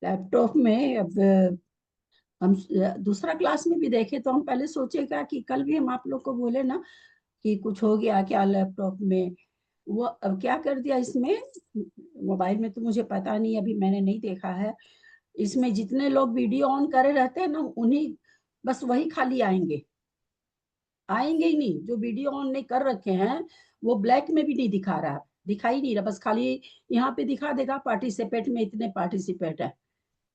Laptop में अब हम दूसरा क्लास में भी देखे तो हम पहले सोचे क्या कि कल भी हम आप लोग को बोले ना कि कुछ हो गया क्या लैपटॉप में। वो अब क्या कर दिया इसमें, मोबाइल में तो मुझे पता नहीं, अभी मैंने नहीं देखा है। इसमें जितने लोग वीडियो ऑन करे रहते हैं ना, उन्हीं बस वही खाली आएंगे, आएंगे ही नहीं। जो वीडियो ऑन नहीं कर रखे हैं वो ब्लैक में भी नहीं दिखा रहा, दिखाई नहीं रहा, बस खाली यहाँ पे दिखा देगा पार्टिसिपेट में इतने पार्टिसिपेट है।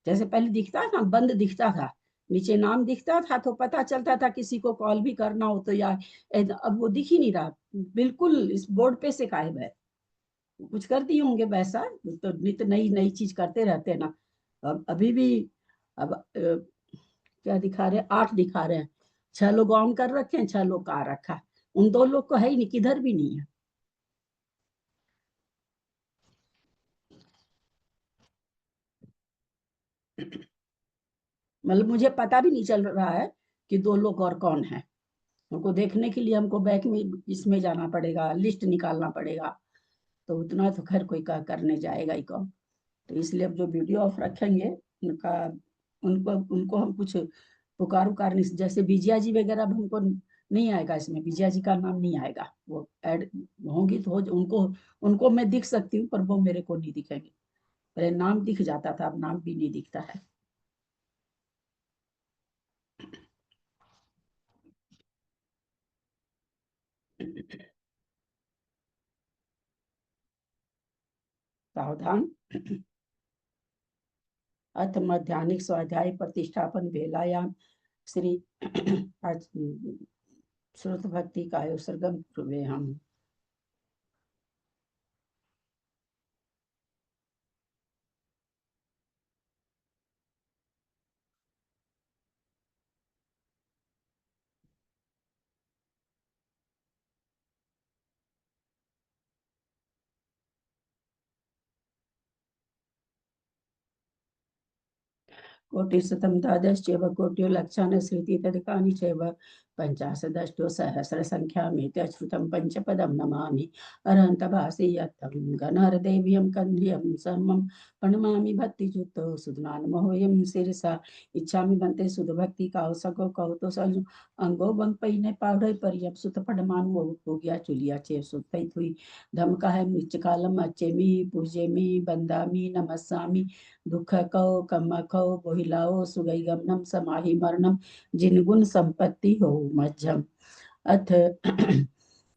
जैसे पहले दिखता था बंद दिखता था, नीचे नाम दिखता था तो पता चलता था किसी को कॉल भी करना हो तो, या अब वो दिख ही नहीं रहा, बिल्कुल इस बोर्ड पे से गायब है। कुछ कर दिए होंगे वैसा, तो नित नई नई चीज करते रहते हैं ना। अब अभी भी अब क्या दिखा रहे हैं, 8 दिखा रहे हैं। 6 लोग ऑन कर रखे हैं, 6 लोग का आ रखा है। उन 2 लोग को है ही नहीं, किधर भी नहीं है। मतलब मुझे पता भी नहीं चल रहा है कि 2 लोग और कौन है। उनको देखने के लिए हमको बैक में इसमें जाना पड़ेगा, लिस्ट निकालना पड़ेगा। तो उतना तो खैर कोई का करने जाएगा ही कौन। तो इसलिए अब जो वीडियो ऑफ रखेंगे उनका, उनको उनको हम कुछ पुकार उकार नहीं, जैसे विजया जी वगैरह अब हमको नहीं आएगा, इसमें विजया जी का नाम नहीं आएगा। वो ऐड होंगी तो हो, उनको उनको मैं दिख सकती हूँ पर वो मेरे को नहीं दिखेंगे। पहले नाम दिख जाता था, अब नाम भी नहीं दिखता है। सावधान। अथ मध्याह्निक स्वाध्याय प्रतिष्ठापन बेलायाम श्री आज श्रुत भक्ति का सरगम पूर्वे हम। कोटिशतं द्वादशैव कोट्यो लक्षान् श्रुति तदकानि चैव पञ्चाशदष्टो सहस्रसङ्ख्यामेतच्छ्रुतं पञ्चपदं नमामि अरहन्तभासि यत्तं गणहरदेव्यं कन्यं समं प्रणमामि भक्तियुक्तो सुधनान्महोऽयं शिरसा इच्छामि बन्ते सुधभक्ति काउ सगो कहो तो सल अंगो बंग पहिने पावड़े परियम सुत पडमान वो हो गया चुलिया चेर सुत पई थुई धमका है मिच कालम अच्छेमी पूजेमी बंदामी नमस्सामी दुख कौ कम कौ बोहिलाओ सुगई गमनम समाहि मरणम जिनगुण संपत्ति हो मध्यम। अथ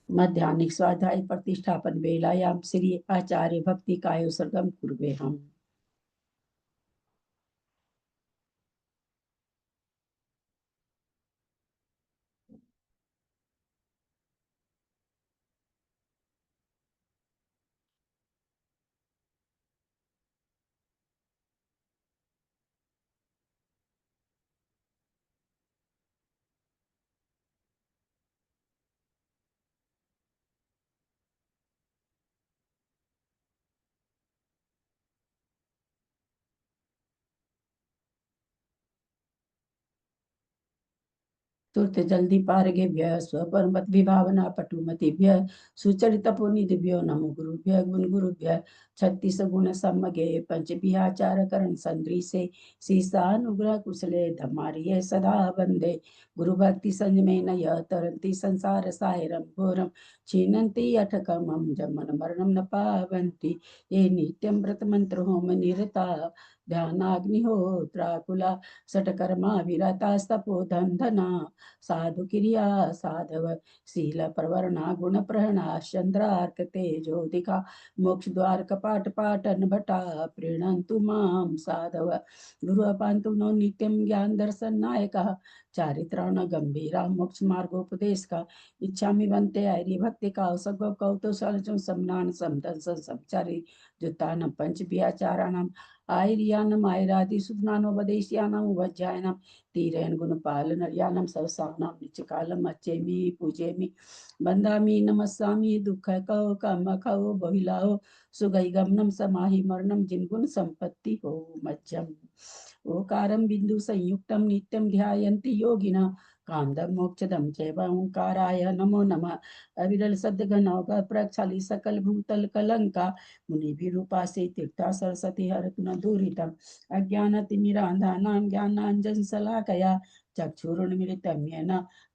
मध्याह्निक स्वाध्याय प्रतिष्ठापन वेलायाम श्री आचार्य भक्ति काय सर्गम कुर्वे हम। तुरत जल्दी पारगेभ्य स्वपरमत विभावना पटुमतिभ्य सुचरित पुनिधिभ्यो नमो गुरुभ्य गुण गुरुभ्य 36 गुण सम्मगे पंच बिहाचार करण संद्री से शीशानुग्रह कुशले धमारिये सदा वंदे गुरु भक्ति संजमे नय तरंती संसार सायरम घोरम छीनंती अठकमम जमन मरणम न पावंती ये नित्यं व्रत मंत्र होम निरता ध्यानाग्निहोत्राकुला सटकर्मा विरतास्तपो धंधना साधु क्रिया साधव शील प्रवरणा गुण प्रहणा चंद्रार्क तेजोदिका मोक्ष द्वार कपाट पाटन भटा प्रीणन्तु माम साधव गुरु पांतु नो नित्यम ज्ञान दर्शन नायक चारित्राण गंभीरा मोक्ष मार्गोपदेश का इच्छामि बनते आर्य भक्ति का सगो कौतो सलजो समनान समदन संचारी जुतान पंच बियाचाराणाम आयर्यानम आयरादि सुज्ञानोपदेश्यानाम वज्जायनाम तीरेण गुणपाल नर्यानम सरसावनाम नित्यकालम अच्छेमी पूजेमी बंदामी नमस्सामी दुख कहो कम कहो बहिलाओ सुगई गमनम समाहि मरणम जिनगुण संपत्ति हो मज्जम ओकारम बिंदु संयुक्तम नित्यम ध्यायन्ति योगिना कामदम मोक्षदम चैव ओंकाराय नमो नमः। अविरल शब्द घनौघ प्रक्षाली सकल भूतल कलंका मुनि भी रूपा से तीर्था सरस्वती हर तुन दूरितम अज्ञान तिमिरांधानां ज्ञानांजन शलाकया चक्षुरुन्मीलितं येन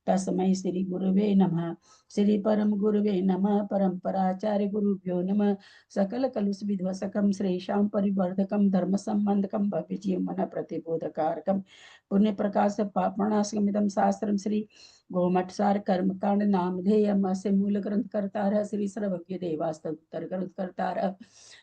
तस्मै श्री गुरुवे नमः। श्री परम गुरुवे नमः। परंपराचार्य गुरुभ्यो नमः। सकल कलुष विध्वसकम श्रेषां परिवर्धकम धर्म संबंधकम भव्य मन प्रतिबोधकारकम पुण्य प्रकाश पापणाशमिदम शास्त्रम श्री गोमठ सार कर्मकांड नामधेयम से मूल ग्रंथ करता श्री सर्वज्ञ देवास्तुत्तर ग्रंथ करता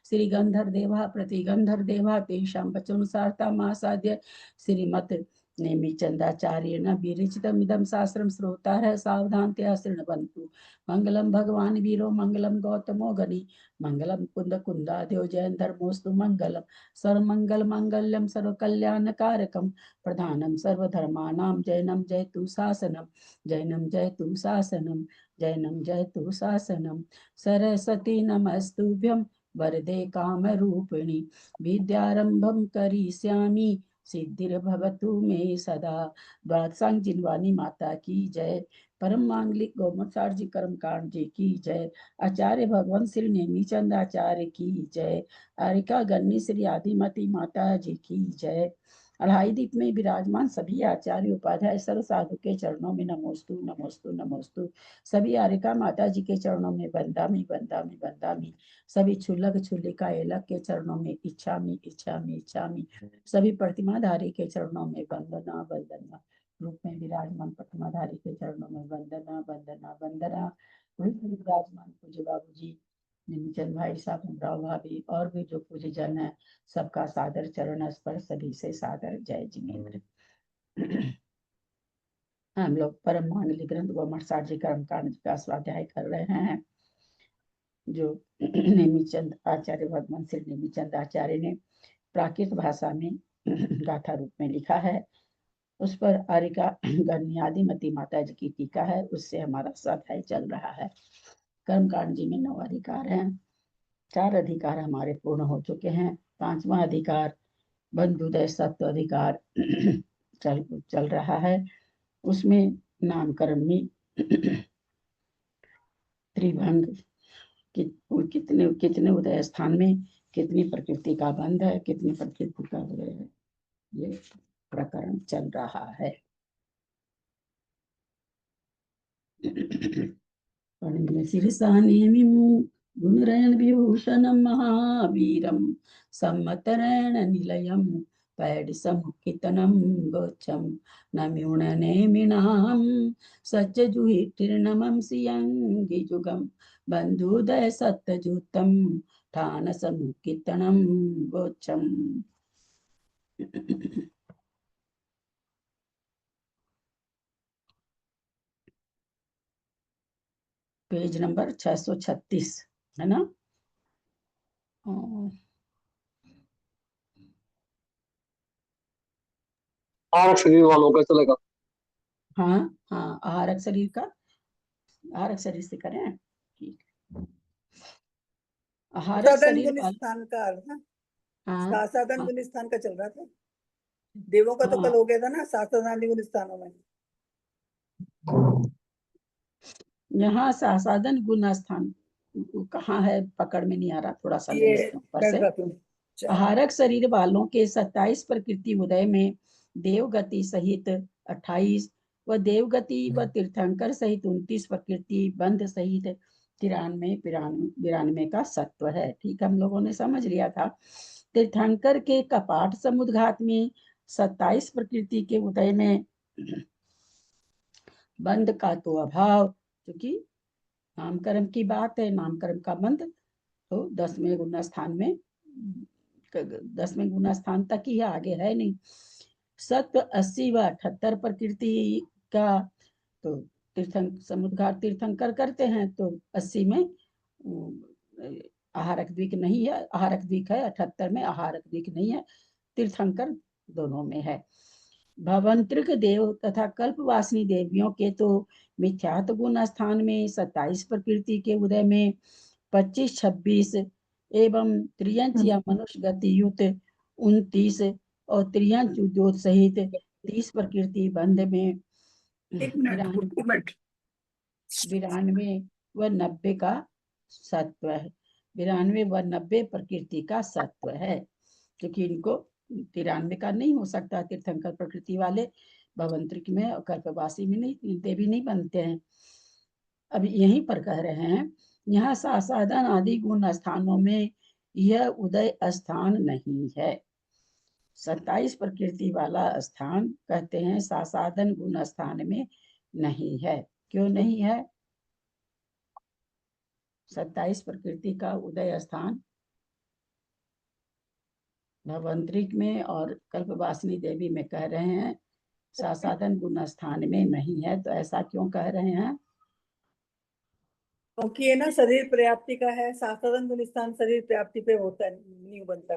श्री गंधर देवा प्रतिगंधर देवा तेषां वचनुसारता मासाद्य श्रीमत नेमि चंदाचार्य न विरचितमिदं शास्त्रं श्रोता सावधानतया शृण्वन्तु। मंगलम भगवान वीरो मंगलम गौतमो गणि मंगलम कुंद कुंदाद्यो जयन धर्मोस्तु मंगलम सर्वमंगल मंगल्यम सर्वकल्याण कारकम प्रधानम सर्वधर्मानां जैनम जयतु शासनम जैनम जयतु शासनम जैनम जयतु शासनम। सरस्वती नमस्तुभ्यं वरदे कामरूपिणि विद्यारंभं करिष्यामि सिद्धिर्भवतु मे सदा। द्वादशांग जिनवानी माता की जय। परम मांगलिक गौमठार जी कर्मकांड जी की जय। आचार्य भगवान श्री नेमीचंद आचार्य की जय। आरिका गन्नी श्री आदिमती माता जी की जय। अढ़ाई दीप में विराजमान सभी आचार्य उपाध्याय सर्व साधु के चरणों में नमोस्तु नमोस्तु नमोस्तु। सभी आरिका माता जी के चरणों में बंदामी बंदामी बंदामी। सभी छुल्लक छुल्लिका एलक के चरणों में इच्छामी इच्छामी इच्छामी। सभी प्रतिमाधारी के चरणों में वंदना वंदना। रूप में विराजमान प्रतिमाधारी के चरणों में वंदना वंदना वंदना। विराजमान पूज्य बाबू जी निमचंद भाई साहब उमराव भाभी और भी जो पूज्य जन है सबका सादर चरण स्पर्श सभी से सादर जय जिनेन्द्र। हम लोग परम मांगलिक ग्रंथ गोमठ सार जी कर्मकांड का स्वाध्याय कर रहे हैं जो नेमीचंद आचार्य भगवान श्री नेमीचंद आचार्य ने प्राकृत भाषा में गाथा रूप में लिखा है। उस पर आरिका गण्य आदिमती माता जी की टीका है, उससे हमारा स्वाध्याय चल रहा है। कर्मकांड जी में 9 अधिकार हैं। 4 अधिकार हमारे पूर्ण हो चुके हैं। 5वां अधिकार बंधुदय सत्व अधिकार चल रहा है। उसमें नामकरण में त्रिभंग कितने कितने उदय स्थान में कितनी प्रकृति का बंध है, कितनी प्रकृति का उदय है, ये प्रकरण चल रहा है। शीर्षानेमिं गुणरयन विभूषणं महावीरं सम्मतरेण निलयं पैडिसमुत्कितनं गोच्छं नम्यूणनेमिनां सज्जजुहिर्नमं सियंगिजुगं बन्धुदय सत्तजुतं ठानसमुत्कितनं गोच्छम्। पेज नंबर 636 है ना। आहारक शरीर वालों का चलेगा। हाँ हाँ, आहारक शरीर का, आहारक शरीर से करें। ठीक, आहारक शरीर स्थान का हाँ साधन हाँ, गुण स्थान का चल रहा था। देवों का तो कल हो गया था ना, साधन गुण स्थानों में। यहाँ साधन गुण स्थान कहाँ है, पकड़ में नहीं आ रहा, थोड़ा सा ये ऊपर से। आहारक शरीर वालों के 27 प्रकृति उदय में देवगति सहित 28 व देवगति व तीर्थंकर सहित 29 प्रकृति बंध सहित 93 का सत्व है। ठीक, हम लोगों ने समझ लिया था। तीर्थंकर के कपाट समुद्घात में 27 प्रकृति के उदय में बंध का तो अभाव, क्योंकि नामकर्म की बात है, नामकर्म का बंध तो 10वें गुण स्थान में 10वें गुण स्थान तक ही है, आगे है नहीं। सत्व 80 व 78 प्रकृति का तो समुद्घाट तीर्थंकर करते हैं, तो 80 में आहारक द्वीक नहीं है, आहारक द्वीक है। 78 में आहारक द्वीक नहीं है, तीर्थंकर दोनों में है। भवंत्रिक देव तथा कल्पवासिनी देवियों के तो मिथ्यात्व गुण स्थान में 27 प्रकृति के उदय में 25, 26 एवं त्रियंच या मनुष्य गति युक्त 29 और त्रियंच उद्योत सहित 30 प्रकृति बंध में एक मिनट, 92 व 90 का सत्व है। 92 व 90 प्रकृति का सत्व है, क्योंकि इनको 93 का नहीं हो सकता। तीर्थंकर प्रकृति वाले भवंतरिक में और कल्पवासी में नहीं, देवी नहीं बनते हैं। अब यहीं पर कह रहे हैं, यहाँ सासाधन आदि गुण स्थानों में यह उदय स्थान नहीं है। 27 प्रकृति वाला स्थान कहते हैं सासाधन गुण स्थान में नहीं है। क्यों नहीं है? 27 प्रकृति का उदय स्थान भवंतरिक में और कल्पवासिनी देवी में कह रहे हैं, सासाधन गुण स्थान में नहीं है। तो ऐसा क्यों कह रहे हैं? क्योंकि ये ना शरीर पर्याप्ति का है, सासाधन गुण स्थान शरीर पर्याप्ति पे होता है, नहीं बनता,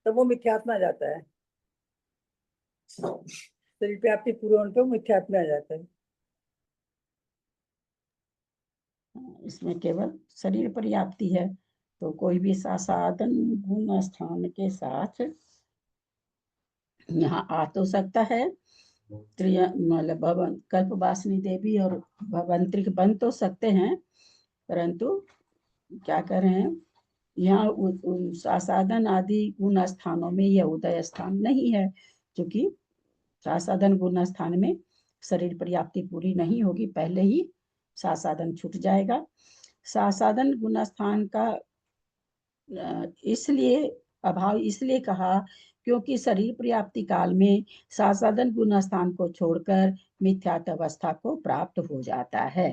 तब वो मिथ्यात्व में आ जाता है। शरीर पर्याप्ति पूरे होने पे मिथ्यात्व में आ जाता है। इसमें केवल शरीर पर्याप्ति है, तो कोई भी सासाधन गुण स्थान के साथ यहाँ आ तो सकता है। मतलब भवन कल्पवासिनी देवी और भवंतरिक बन तो सकते हैं, परंतु क्या कर रहे हैं, यहाँ सासाधन आदि गुण स्थानों में यह उदय स्थान नहीं है, क्योंकि सासाधन गुण स्थान में शरीर पर्याप्ति पूरी नहीं होगी, पहले ही सासाधन छूट जाएगा। सासाधन गुण स्थान का इसलिए अभाव इसलिए कहा क्योंकि शरीर पर्याप्ति काल में सासाधन गुण स्थान को छोड़कर मिथ्यात्व अवस्था को प्राप्त हो जाता है।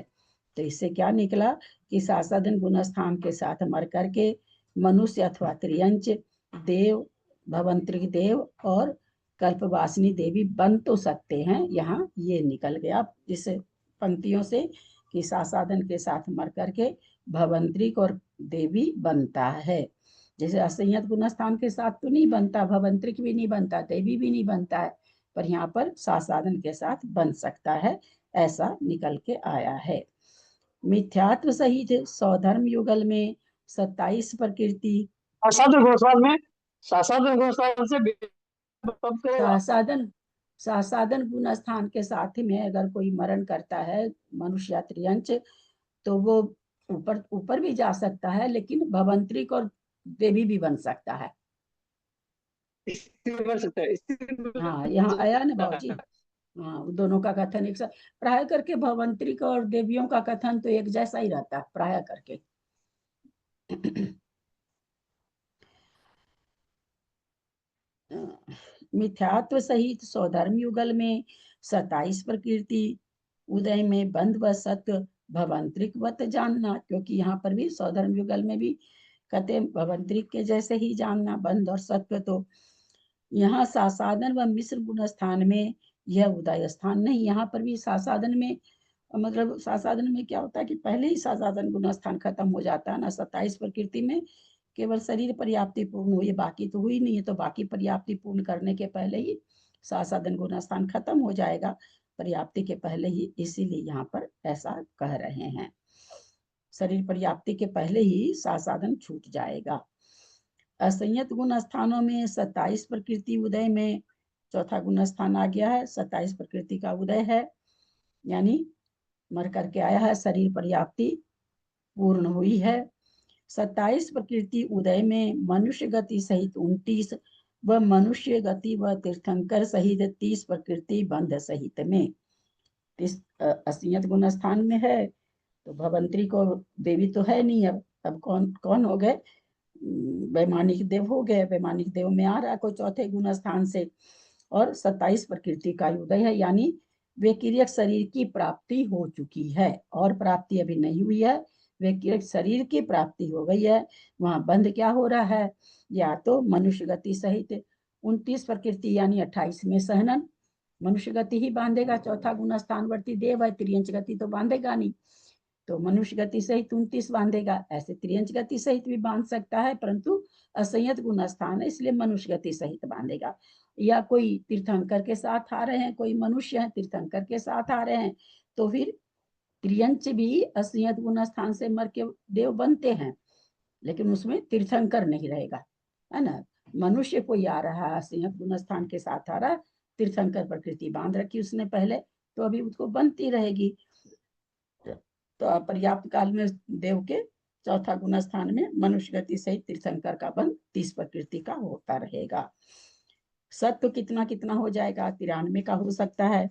तो इससे क्या निकला कि सासाधन गुण स्थान के साथ मर करके मनुष्य अथवा त्रियंच देव, भवंतरिक देव और कल्पवासिनी देवी बन तो सकते हैं। यहाँ ये निकल गया इस पंक्तियों से कि सासाधन के साथ मर करके भवंतरिक और देवी बनता है। जैसे असंयत गुण स्थान के साथ तो नहीं बनता, भवंतरिक भी नहीं बनता, देवी भी नहीं बनता है, पर यहाँ पर सासाधन के साथ बन सकता है, ऐसा निकल के आया है। मिथ्यात्व सहित सौधर्म युगल में 27 प्रकृति सासाधन गोस्वाल में सासाधन गोस्वाल से तब करेगा। सासाधन गुण स्थान के साथ में अगर कोई मरण करता है मनुष्य या त्रियंच, तो वो ऊपर ऊपर भी जा सकता है, लेकिन भवंतरिक और देवी भी बन सकता है। बन सकता है, हाँ, यहाँ आया ना भाजी। हाँ, दोनों का कथन एक साथ प्राय करके भवंतरिक और देवियों का कथन तो एक जैसा ही रहता है प्राय करके। मिथ्यात्व सहित सौधर्म युगल में 27 प्रकृति उदय में बंध व सत्य भवंतरिक वत जानना, क्योंकि यहाँ पर भी सौधर्म युगल में भी कहते भवंतरिक के जैसे ही जानना बंध और सत्य। तो यहाँ सासाधन व मिश्र गुण स्थान में यह उदय स्थान नहीं। यहाँ पर भी सासाधन में मतलब सासाधन में क्या होता है कि पहले ही सासाधन गुण स्थान खत्म हो जाता है ना। 27 प्रकृति में केवल शरीर पर्याप्ति पूर्ण हुई, बाकी तो हुई नहीं है, तो बाकी पर्याप्ति पूर्ण करने के पहले ही सासाधन गुण स्थान खत्म हो जाएगा, पर्याप्ति के पहले ही। इसीलिए यहाँ पर ऐसा कह रहे हैं, शरीर पर्याप्ति के पहले ही सासाधन छूट जाएगा। असंयत गुण स्थानों में 27 प्रकृति उदय में चौथा गुण स्थान आ गया है, 27 प्रकृति का उदय है, यानी मर करके आया है, शरीर पर्याप्ति पूर्ण हुई है। 27 प्रकृति उदय में मनुष्य गति सहित 29 व मनुष्य गति व तीर्थंकर सहित 30 प्रकृति बंध सहित में। असंयत गुण स्थान में है, तो भवंतरी को देवी तो है नहीं। अब कौन कौन हो गए? वैमानिक देव हो गए। वैमानिक देव में आ रहा है कोई चौथे गुण स्थान से, और 27 प्रकृति का उदय है, यानी व्यक्तिगत शरीर की प्राप्ति हो चुकी है, और प्राप्ति अभी नहीं हुई है, व्यक्तिगत शरीर की प्राप्ति हो गई है। वहां बंध क्या हो रहा है? या तो मनुष्य गति सहित 29 प्रकृति यानी 28 में सहनन, मनुष्य गति ही बांधेगा, चौथा गुण स्थानवर्ती देव है, त्रियंच गति तो बांधेगा नहीं, तो मनुष्य गति सहित 29 बांधेगा। ऐसे त्रियंच गति सहित भी बांध सकता है, परंतु असंयत गुण स्थान है इसलिए मनुष्य गति सहित बांधेगा। या कोई तीर्थंकर के साथ आ रहे हैं, कोई मनुष्य है तीर्थंकर के साथ आ रहे हैं, तो फिर त्रियंच भी असंयत गुण स्थान से मर के देव बनते हैं, लेकिन उसमें तीर्थंकर नहीं रहेगा, है ना। मनुष्य कोई आ रहा है असंयत गुण स्थान के साथ आ रहा है, तीर्थंकर प्रकृति बांध रखी उसने पहले, तो अभी उसको बनती रहेगी। तो अपर्याप्त काल में देव के चौथा गुण स्थान में मनुष्य गति सहित तीर्थंकर का बंध 30 प्रकृति का होता रहेगा। सत्व कितना कितना हो जाएगा? 93 का हो सकता है,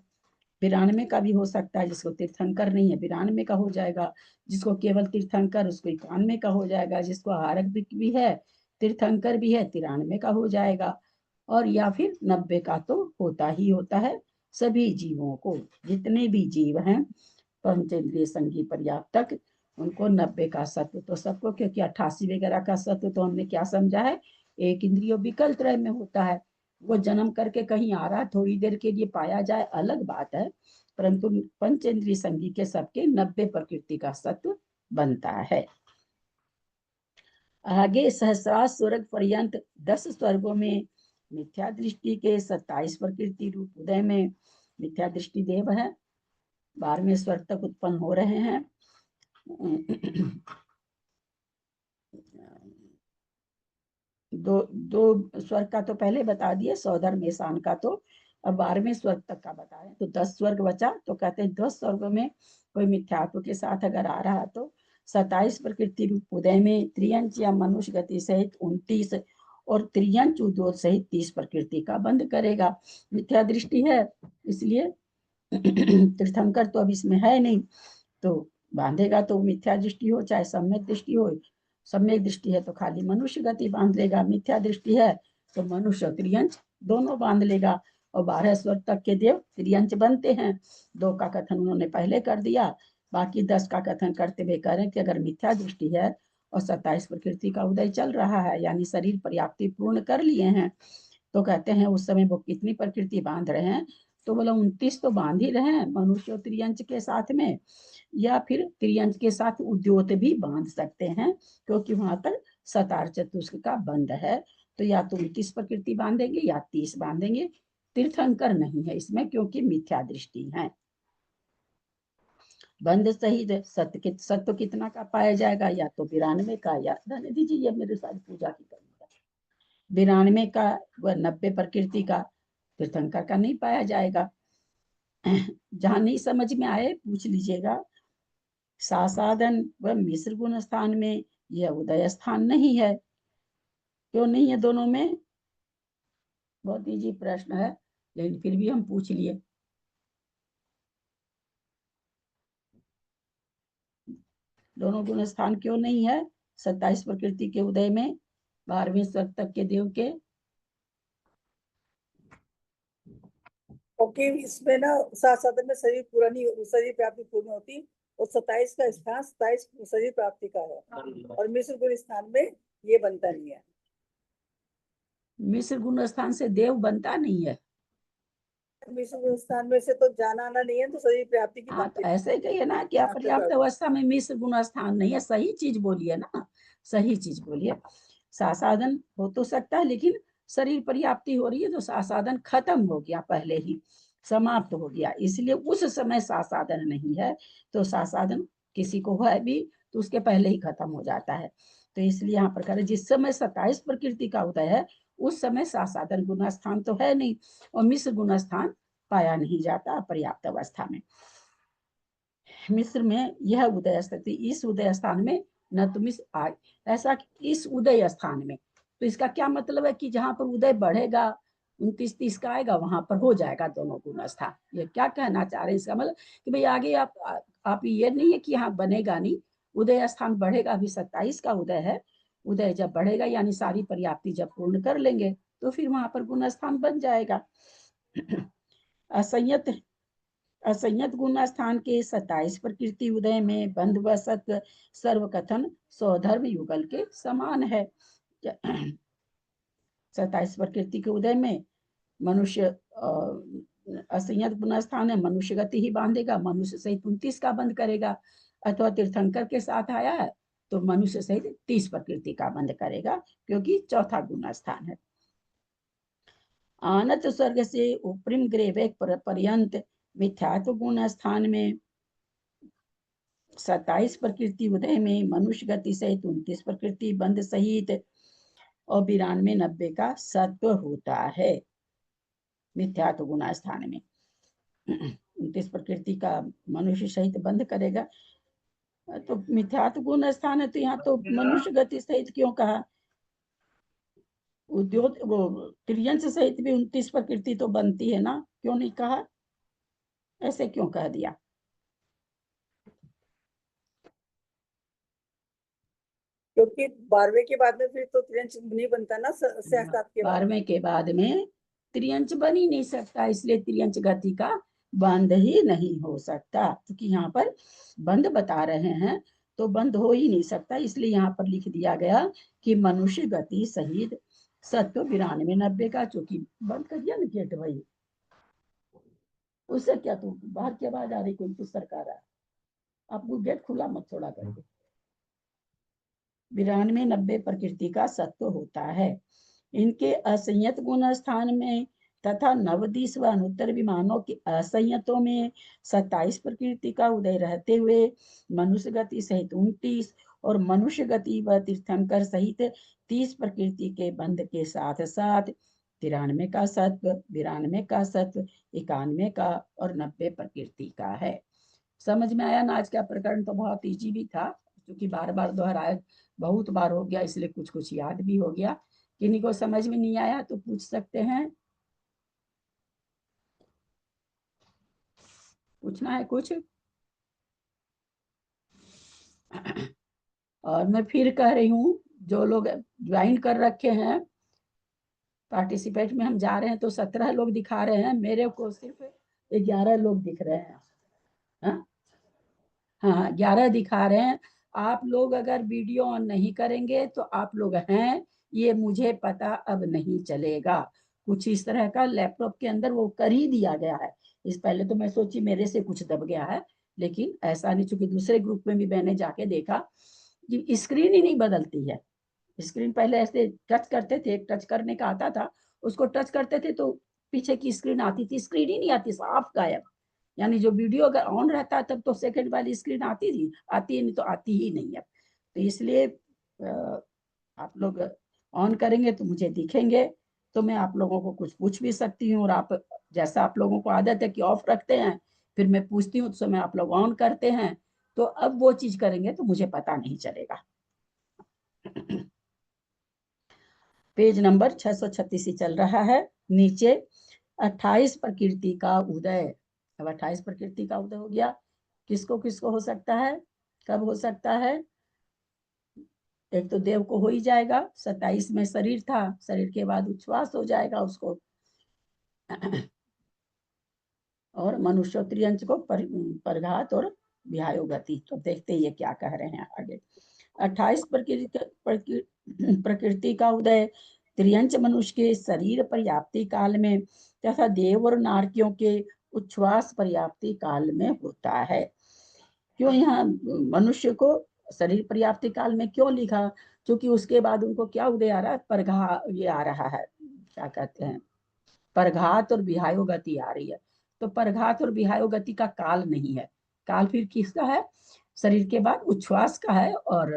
92 का भी हो सकता है, जिसको तीर्थंकर नहीं है 92 का हो जाएगा, जिसको केवल तीर्थंकर उसको 91 का हो जाएगा, जिसको हारक भी है तीर्थंकर भी है 93 का हो जाएगा, और या फिर 90 का तो होता ही होता है। सभी जीवों को, जितने भी जीव हैं पंचेंद्रिय संगी पर्याप्त तक, उनको 90 का सत्व तो सबको, क्योंकि 88 वगैरह का सत्व तो हमने क्या समझा है, एक इंद्रियो विकल त्रय में होता है। वो जन्म करके कहीं आ रहा, थोड़ी देर के लिए पाया जाए अलग बात है, परंतु पंचेंद्रिय संगी के सबके 90 प्रकृति का सत्व बनता है। आगे सहस्रार स्वर्ग पर्यंत 10 स्वर्गों में मिथ्या दृष्टि के 27 प्रकृति रूप उदय में मिथ्या दृष्टि देव है, 12वें स्वर्ग तक उत्पन्न हो रहे हैं। दो स्वर्ग का तो पहले बता दिए, सौधर मेसान का, तो अब 12वें स्वर्ग तक का बता रहे, तो 10 स्वर्ग बचा। तो कहते हैं 10 स्वर्गों में कोई मिथ्यात्व के साथ अगर आ रहा तो 27 प्रकृति रूप उदय में त्रियंच या मनुष्य गति सहित 29 और त्रियंच उद्योत सहित 30 प्रकृति का बंध करेगा। मिथ्या दृष्टि है इसलिए तीर्थंकर तो अब इसमें है नहीं, तो बांधेगा तो मिथ्या दृष्टि हो चाहे सम्यक दृष्टि हो। सम्यक दृष्टि है तो खाली मनुष्य गति बांध लेगा, मिथ्या दृष्टि है तो मनुष्य और त्रियंच दोनों बांध लेगा। और 12 स्वर्ग तक के देव त्रियंच बनते हैं। 2 का कथन उन्होंने पहले कर दिया, बाकी 10 का कथन करते हुए करें कि अगर मिथ्या दृष्टि है और 27 प्रकृति का उदय चल रहा है, यानी शरीर पर्याप्ति पूर्ण कर लिए हैं, तो कहते हैं उस समय वो कितनी प्रकृति बांध रहे हैं, तो बोला 29 तो बांध ही रहे हैं मनुष्य त्रियंच के साथ में, या फिर त्रियंच के साथ उद्योत भी बांध सकते हैं, क्योंकि वहां पर सतार चतुष्क का बंध है। तो या तो 29 प्रकृति बांधेंगे या 30 बांधेंगे, तीर्थंकर नहीं है इसमें, क्योंकि मिथ्या दृष्टि है। बंध सही सत्य कितना का पाया जाएगा, या तो 92 का, या रहने दीजिए ये मेरे साथ पूजा की करूंगा, 92 का व 90 प्रकृति का, तीर्थंकर का नहीं पाया जाएगा। जहां नहीं समझ में आए पूछ लीजिएगा। सासादन व मिश्र गुण स्थान में यह उदय स्थान नहीं है। क्यों नहीं है दोनों में? बहुत इजी प्रश्न है, लेकिन फिर भी हम पूछ लिए। दोनों गुण स्थान क्यों नहीं है 27 प्रकृति के उदय में 12वें स्वर्ग तक के देव के? ओके, इसमें ना सात साधन में शरीर पूरा नहीं, शरीर प्राप्ति पूर्ण होती, और 27 का स्थान 27 शरीर प्राप्ति का है, और मिश्र गुण स्थान में ये बनता नहीं है। मिश्र गुण स्थान से देव बनता नहीं है। मिश्र गुण स्थान में से तो जाना आना नहीं है, तो शरीर प्राप्ति की हाँ, बात तो है। ऐसे ही कहिए ना कि अपर्याप्त अवस्था में मिश्र गुण स्थान नहीं है, सही चीज बोलिए ना, सही चीज बोलिए। सासाधन हो तो सकता है, लेकिन शरीर पर्याप्ति हो रही है तो सासाधन खत्म हो गया, पहले ही समाप्त हो गया, इसलिए उस समय सासाधन नहीं है। तो सासाधन किसी को है भी तो उसके पहले ही खत्म हो जाता है। तो इसलिए यहाँ पर करें जिस समय 27 प्रकृति का उदय है उस समय सासाधन गुण स्थान तो है नहीं, और मिश्र गुण स्थान पाया नहीं जाता पर्याप्त अवस्था में। मिस्र में यह उदय स्थिति, इस उदय स्थान में न तो मिस्र ऐसा, इस उदय स्थान में, तो इसका क्या मतलब है कि जहां पर उदय बढ़ेगा 29-30 का आएगा वहां पर हो जाएगा दोनों गुण स्थान। ये क्या कहना चाह रहे हैं? इसका मतलब कि भाई आगे आप ये नहीं है कि यहाँ बनेगा नहीं, उदय स्थान बढ़ेगा। अभी 27 का उदय है, उदय जब बढ़ेगा यानी सारी पर्याप्ति जब पूर्ण कर लेंगे तो फिर वहां पर गुण स्थान बन जाएगा। असंयत असंयत गुण स्थान के 27 प्रकृति उदय में बंध व सत्व सर्वकथन सौधर्म युगल के समान है। 27 प्रकृति के उदय में मनुष्य असंयत गुण स्थान है, मनुष्य गति ही बांधेगा, मनुष्य सहित 29 का बंध करेगा, अथवा तीर्थंकर के साथ आया है तो मनुष्य सहित 30 प्रकृति का बंध करेगा, क्योंकि चौथा गुण स्थान है। आनत स्वर्ग से उपरिम ग्रेवेक पर्यंत मिथ्यात्व गुण स्थान में 27 प्रकृति उदय में मनुष्य गति सहित 29 प्रकृति बंध सहित और 92-90 का सत्व होता है मिथ्यात्व गुण स्थान में। 29 प्रकृति का मनुष्य सहित बंध करेगा। तो मिथ्यात्व गुण स्थान है, तो यहाँ तो मनुष्य गति सहित क्यों कहा? उद्योग वो त्रियंश सहित भी 29 प्रकृति तो बनती है ना, क्यों नहीं कहा? ऐसे क्यों कह दिया? क्योंकि 12वें के बाद में फिर तो त्रियंश नहीं बनता ना, सहस्त्राब्द के बाद। 12वें के बाद में त्रियंश बन ही नहीं सकता, इसलिए त्रियंश गति का बंध ही नहीं हो सकता, क्योंकि यहाँ पर बंध बता रहे हैं तो बंध हो ही नहीं सकता। इसलिए यहाँ पर लिख दिया गया कि मनुष्य गति सहित सत्व 92 90 का, चूंकि बंद कर दिया ना गेट भाई, उससे क्या तुम बाहर की आवाज आ रही, कोई पुस्तक आ रहा है, आपको गेट खुला मत छोड़ा करके। 92 90 प्रकृति का सत्व होता है। इनके असंयत गुण स्थान में तथा नवदिश व अनुत्तर विमानों के असंयतों में 27 प्रकृति का उदय रहते हुए मनुष्य गति सहित 29 और मनुष्य गति व तीर्थंकर सहित 30 प्रकृति के बंध के साथ साथ 93 का सत्व, 92 का सत्व, 91 का और 90 प्रकृति का है। समझ में आया ना? आज का प्रकरण तो बहुत इजी भी था, क्योंकि बार बार दोहराया, बहुत बार हो गया, इसलिए कुछ कुछ याद भी हो गया। किन्हीं को समझ में नहीं आया तो पूछ सकते हैं, पूछना है कुछ? और मैं फिर कह रही हूँ, जो लोग ज्वाइन कर रखे हैं पार्टिसिपेट में हम जा रहे हैं, तो 17 लोग दिखा रहे हैं, मेरे को सिर्फ 11 लोग दिख रहे हैं। हाँ हाँ, 11 दिखा रहे हैं। आप लोग अगर वीडियो ऑन नहीं करेंगे तो आप लोग हैं, ये मुझे पता अब नहीं चलेगा। कुछ इस तरह का लैपटॉप के अंदर वो कर ही दिया गया है। इस पहले तो मैं सोची मेरे से कुछ दब गया है, लेकिन ऐसा नहीं, चूंकि दूसरे ग्रुप में भी मैंने जाके देखा कि स्क्रीन ही नहीं बदलती है। स्क्रीन पहले ऐसे टच करते थे, टच करने का आता था, उसको टच करते थे तो पीछे की स्क्रीन आती थी, स्क्रीन ही नहीं आती, साफ गायब। यानी जो वीडियो अगर ऑन रहता है तब तो सेकंड वाली स्क्रीन आती थी, आती है, नहीं तो आती ही नहीं है। तो इसलिए आप लोग ऑन करेंगे तो मुझे दिखेंगे, तो मैं आप लोगों को कुछ पूछ भी सकती हूँ, और आप जैसा आप लोगों को आदत है कि ऑफ रखते हैं, फिर मैं पूछती हूँ तो समय आप लोग ऑन करते हैं, तो अब वो चीज करेंगे तो मुझे पता नहीं चलेगा। पेज नंबर 636 ही चल रहा है। नीचे 28 प्रकृति का उदय। अब 28 प्रकृति का उदय हो गया, किसको किसको हो सकता है, कब हो सकता है? एक तो देव को हो ही जाएगा, 27 में शरीर था, शरीर के बाद उच्छ्वास हो जाएगा उसको, और मनुष्य त्रियंश को परघात और विहायोगति। तो देखते ही क्या कह रहे हैं आगे। 28 प्रकृति का उदय त्रियंश मनुष्य के शरीर पर्याप्ति काल में तथा देव और नारकियों के उच्छ्वास पर्याप्ति काल में होता है। क्यों यहाँ मनुष्य को शरीर पर्याप्ति काल में क्यों लिखा? क्योंकि उसके बाद उनको क्या उदय आ रहा है, परघा, ये आ रहा है, क्या कहते हैं, परघात और विहायोगति आ रही है। तो परघात और विहायोगति का काल नहीं है, काल फिर किसका है? शरीर के बाद उच्छ्वास का है, और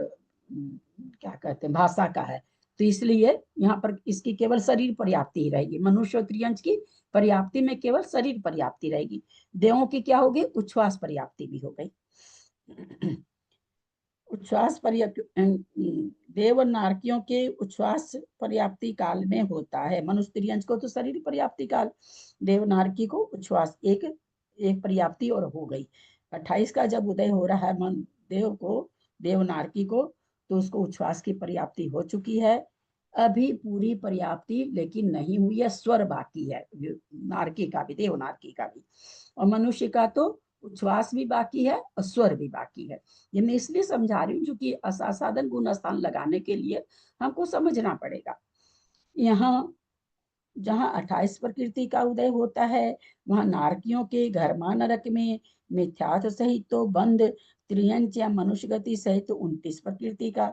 क्या कहते हैं, भाषा का है। तो इसलिए यहाँ पर इसकी केवल शरीर पर्याप्ति ही रहेगी। मनुष्य और त्रियंश की पर्याप्ति में केवल शरीर पर्याप्ति रहेगी। देवों की क्या होगी? उच्छ्वास पर्याप्ति भी हो गई। उच्छ्वास देव और नारकियों के उच्छ्वास पर्याप्ति काल में होता है। मनुष्य त्रियंश को तो शरीर पर्याप्ति काल, देव नारकी को उच्छ्वास, एक एक पर्याप्ति और हो गई। 28 का जब उदय हो रहा है मन देव को, देव नारकी को, तो उसको उच्छ्वास की पर्याप्ति हो चुकी है। अभी पूरी पर्याप्ति लेकिन नहीं हुई है, स्वर बाकी है, नारकी का भी, देव नारकी का भी। और मनुष्य का तो उच्छ्वास भी बाकी है और स्वर भी बाकी है। ये मैं इसलिए समझा रही हूँ क्योंकि असाधारण गुण स्थान लगाने के लिए हमको समझना पड़ेगा। यहाँ जहाँ 28 प्रकृति का उदय होता है, वहां नारकियों के घरमा नरक में मिथ्यात्व सहित तो बंध त्रियंच या मनुष्य गति सहित 29 प्रकृति का।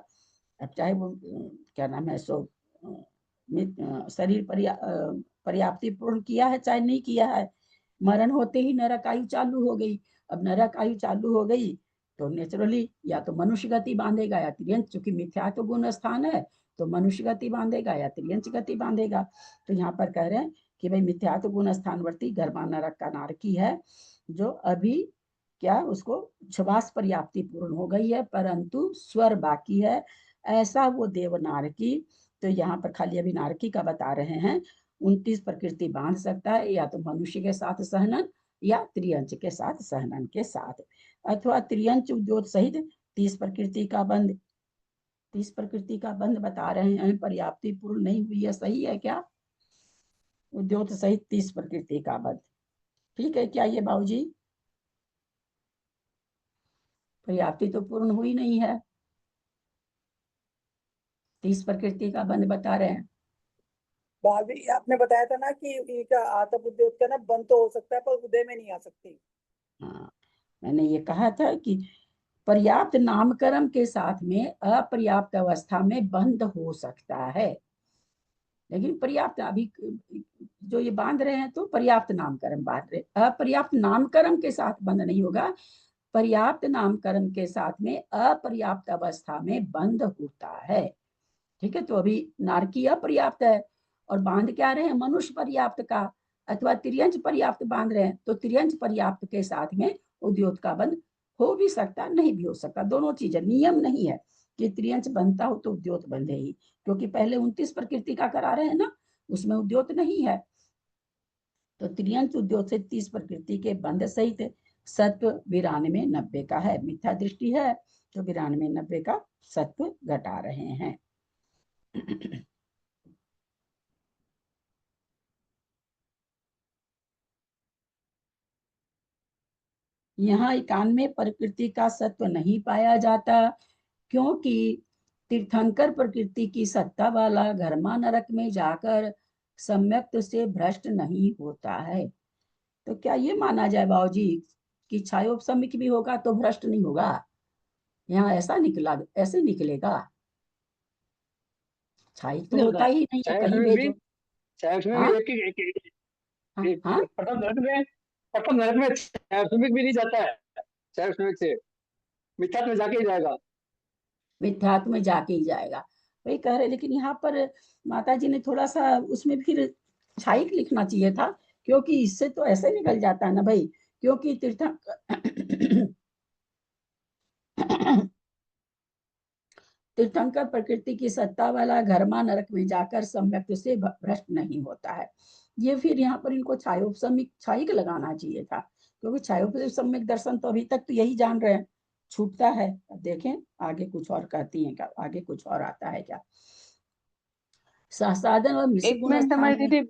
अब चाहे वो क्या नाम है, सो शरीर पर्याप्ति पूर्ण किया है चाहे नहीं किया है, मरण होते ही नरक आयु चालू हो गई। अब नरक आयु चालू हो गई तो नेचुरली या तो मनुष्य गति बांधेगा या त्रियंश, चूंकि मिथ्यात्व गुण स्थान है तो मनुष्य गति बांधेगा या त्रियंश गति बांधेगा। तो यहाँ पर कह रहे हैं कि भाई मिथ्यात्व गुण स्थानवर्ती घरमा नरक का नारकी है, जो अभी क्या उसको उच्छ्वास पर्याप्ति पूर्ण हो गई है परंतु स्वर बाकी है, ऐसा वो देवनारकी। तो यहाँ पर खाली अभी नारकी का बता रहे हैं। 29 प्रकृति बांध सकता है, या तो मनुष्य के साथ सहनन या त्रियंच के साथ सहनन के साथ, अथवा त्रियंच उद्योग सहित 30 प्रकृति का बंध। 30 प्रकृति का बंध बता रहे हैं, पर्याप्ति पूर्ण नहीं हुई है, सही है क्या? उद्योग सहित 30 प्रकृति का बंध, ठीक है क्या ये बाबूजी? पर्याप्ति तो पूर्ण हुई नहीं है, 30 प्रकृति का बंध बता रहे हैं। भाभी आपने बताया था ना कि इनका आतप उद्योग का ना बंद तो हो सकता है पर उदय में नहीं आ सकती। हाँ, मैंने ये कहा था कि पर्याप्त नामकरण के साथ में अपर्याप्त अवस्था में बंद हो सकता है, लेकिन पर्याप्त अभी जो ये बांध रहे हैं तो पर्याप्त नामकरण बांध रहे, अपर्याप्त नामकरण के साथ बंद नहीं होगा, पर्याप्त नामकरण के साथ में अपर्याप्त अवस्था में बंद होता है। ठीक है, तो अभी नारकी अपर्याप्त है और बांध क्या रहे हैं? मनुष्य पर्याप्त का, अथवा त्रियंच पर्याप्त बांध रहे हैं, तो त्रियंच पर्याप्त के साथ में उद्योग का बंध हो भी सकता, नहीं भी हो सकता, दोनों चीजें। नियम नहीं है कि त्रियंच बनता हो तो उद्योग बंधे ही, क्योंकि पहले 29 प्रकृति का करा रहे हैं ना, उसमें उद्योग नहीं है। तो त्रियंच उद्योग से 30 प्रकृति के बंध सहित सत्व 92 90 का है। मिथ्या दृष्टि है तो 92 90 का सत्व घटा रहे हैं। यहाँ 91 प्रकृति का सत्व नहीं पाया जाता, क्योंकि तीर्थंकर प्रकृति की सत्ता वाला घरमा नरक में जाकर सम्यक्त से भ्रष्ट नहीं होता है। तो क्या ये माना जाए बाबूजी कि छायोपसमिक भी होगा तो भ्रष्ट नहीं होगा? यहाँ ऐसा निकला, ऐसे निकलेगा? छाई तो नहीं होता होता। ही नहीं है, चाहे कहीं उसमें भी भेजो। चाहे उसमें भी हाँ हाँ एक हाँ, प्रथम नरक में छायाश्रमिक भी नहीं जाता है। छायाश्रमिक से मिथ्यात्व में जाके ही जाएगा। मिथ्यात्व में जाके ही जाएगा, वही कह रहे। लेकिन यहाँ पर माता जी ने थोड़ा सा उसमें फिर छाइक लिखना चाहिए था, क्योंकि इससे तो ऐसे निकल जाता है ना भाई, क्योंकि तीर्थंकर प्रकृति की सत्ता वाला घरमा नरक में जाकर सम्यक से भ्रष्ट नहीं होता है। ये फिर यहाँ पर इनको छायोपसमिक छाइक लगाना चाहिए था, क्योंकि छायोपसमिक दर्शन तो अभी तक तो यही जान रहे हैं, छूटता है। अब देखें आगे कुछ और कहती हैं क्या, आगे कुछ और आता है क्या? साधन और मिश्र एक गुण मिनट स्थान हमारी में।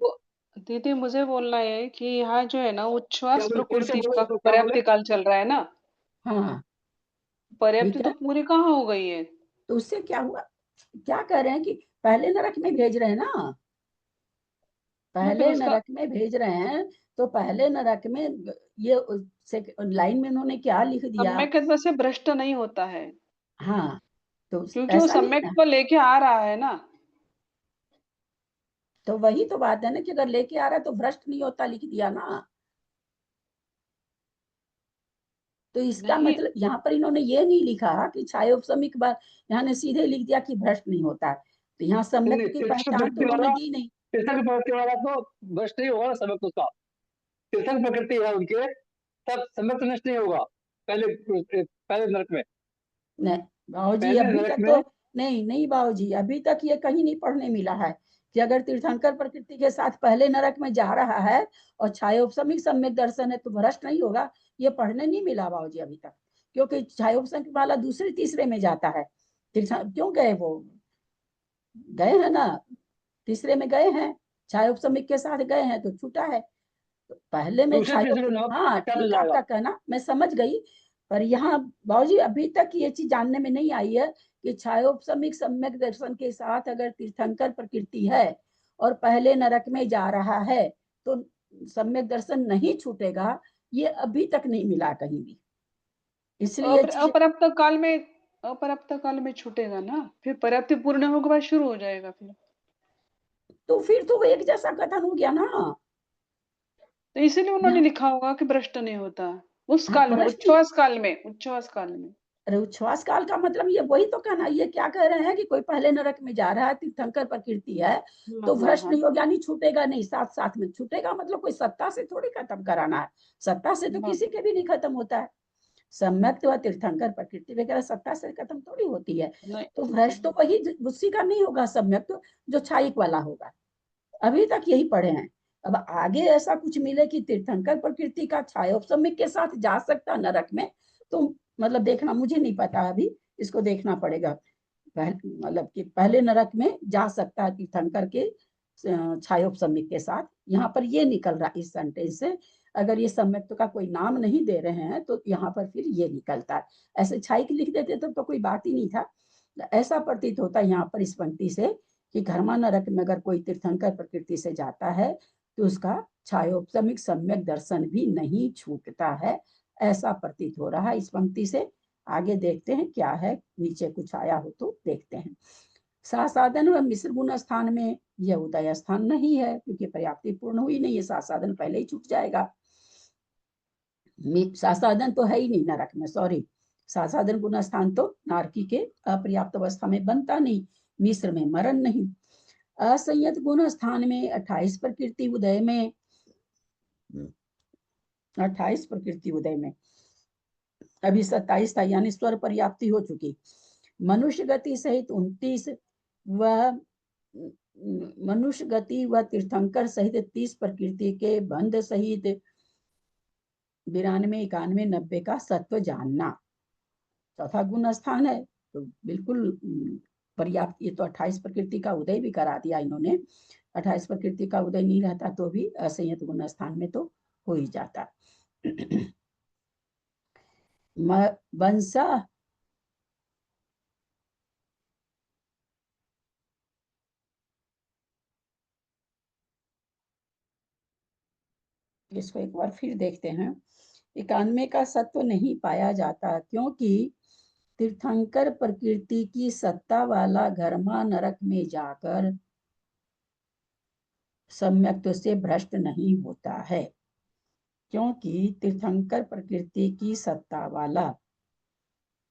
दीदी मुझे बोलना है कि यहाँ जो है ना क्या उच्छ्वास बोले? फिर से प्रकृति बोले का तो क्या बोले? पर्याप्ति काल चल रहा है ना, हाँ, पर्याप्ति ठीक तो है, पूरी कहाँ हो गई है? तो उससे क्या हुआ? क्या कह रहे हैं कि पहले नरक में भेज रहे हैं ना, ना फिर पहले उसका नरक में भेज रहे हैं, तो पहले नरक में ये लाइन में उन्होंने क्या लिख दिया? सम्यक से भ्रष्ट नहीं होता है, हाँ, तो क्योंकि वो ऐसा नहीं सम्यक ना, को लेके आ रहा है ना। तो वही तो बात है ना कि अगर लेके आ रहा है तो भ्रष्ट नहीं होता, लिख दिया ना। तो इसका नहीं, मतलब यहाँ पर इन्होंने ये नहीं लिखा कि छायोपसमिक बार, यहाँ ने सीधे लिख दिया कि भ्रष्ट नहीं होता, तो यहाँ सम्यक नहीं, की तीर्थंकर पहचान तो प्रकृति उन्होंने वाला दी नहीं। तीर्थंकर प्रकृति वाला तो भ्रष्ट नहीं होगा सम्यक उसका। तीर्थंकर प्रकृति है उनके, तब सम्यक नष्ट नहीं होगा। पहले पहले नरक में, नहीं बाबूजी, पहले अभी नरक तक तो में नहीं नहीं बाबूजी, अभी तक ये कहीं नहीं पढ़ने मिला है कि अगर तीर्थंकर प्रकृति के साथ पहले नरक में जा रहा है और छायोपसमिक सम्यक दर्शन है तो भ्रष्ट नहीं होगा। ये पढ़ने नहीं मिला बाबूजी अभी तक, क्योंकि छायोपसमिक वाला दूसरे तीसरे में जाता है। क्यों गए वो? गए हैं ना, तीसरे में गए हैं, छायोपसमिक के साथ गए हैं तो छूटा है। तो पहले में दूसरे तीसरे नरक हाँ मिथ्यात्व में ठीक है, जाएगा। आपका कहना मैं समझ गई, पर यहाँ बाबूजी अभी तक ये चीज जानने में नहीं आई है कि छायोपसमिक सम्यक दर्शन के साथ अगर तीर्थंकर प्रकृति है और पहले नरक में जा रहा है तो सम्यक दर्शन नहीं छूटेगा, ये अभी तक नहीं मिला कहीं भी, इसलिए चीज। अपर्याप्त काल में छूटेगा ना, फिर पर्याप्ति पूर्ण होने के बाद शुरू हो जाएगा फिर। तो फिर तो वो एक जैसा कथन हो गया ना। तो इसीलिए उन्होंने यहाँ लिखा होगा कि भ्रष्ट नहीं होता उस हाँ, काल में, प्रश्न उच्छ्वास काल में, उच्छ्वास काल में। अरे उच्छ्वास काल का मतलब ये वही तो कहना, ये क्या कह रहे हैं कि कोई पहले नरक में जा रहा है, तीर्थंकर प्रकृति है तो भ्रष्ट नहीं होगा, नहीं छूटेगा, नहीं साथ साथ में छूटेगा, मतलब कोई सत्ता से थोड़ी खत्म कराना है, सत्ता से तो किसी के भी नहीं खत्म होता है। सम्यक व तीर्थंकर प्रकृति वगैरह सत्ता से खत्म थोड़ी होती है। तो भ्रष्ट तो वही उसी का नहीं होगा, सम्यक तो जो छायिक वाला होगा। अभी तक यही पढ़े हैं। अब आगे ऐसा कुछ मिले कि तीर्थंकर प्रकृति का छायोपशमिक के साथ जा सकता नरक में, तो मतलब देखना, मुझे नहीं पता, अभी इसको देखना पड़ेगा। मतलब कि पहले नरक में जा सकता है तीर्थंकर के छायोपशमिक के साथ। यहाँ पर ये निकल रहा इस सेंटेंस से, अगर ये सम्यक्त का कोई नाम नहीं दे रहे हैं तो यहाँ पर फिर ये निकलता है। ऐसे छायिक लिख देते तो कोई बात ही नहीं था। ऐसा प्रतीत होता है यहाँ पर इस पंक्ति से कि घर्मा नरक में अगर कोई तीर्थंकर प्रकृति से जाता है तो उसका छायोपशमिक सम्यक दर्शन भी नहीं छूटता है, ऐसा प्रतीत हो रहा है इस पंक्ति से। आगे देखते हैं क्या है, नीचे कुछ आया हो तो देखते हैं। सासाधन व मिश्र गुण स्थान में यह उदय स्थान नहीं है, क्योंकि पर्याप्ति पूर्ण हुई नहीं है, सासाधन पहले ही छूट जाएगा। सासाधन तो है ही नहीं नरक में, सॉरी, सासाधन गुण स्थान तो नारकी के अपर्याप्त अवस्था में बनता नहीं, मिश्र में मरण नहीं। असंयत गुण स्थान में 28 प्रकृति उदय में, 28 प्रकृति उदय में अभी 27 था, यानी स्वर पर्याप्ति हो चुकी। मनुष्य गति सहित 29 व मनुष्य गति व तीर्थंकर सहित 30 प्रकृति के बंध सहित 92, 91, 90 का सत्व जानना। चौथा गुण स्थान है तो बिल्कुल पर्याप्त। ये तो 28 प्रकृति का उदय भी करा दिया इन्होंने। 28 प्रकृति का उदय नहीं रहता तो भी असंयत गुण स्थान में तो हो ही जाता। वंशा इसको एक बार फिर देखते हैं। 91 का सत्व नहीं पाया जाता क्योंकि तीर्थंकर प्रकृति की सत्ता वाला घर्मा नरक में जाकर सम्यक्त्व से भ्रष्ट नहीं होता है। क्योंकि तीर्थंकर प्रकृति की सत्ता वाला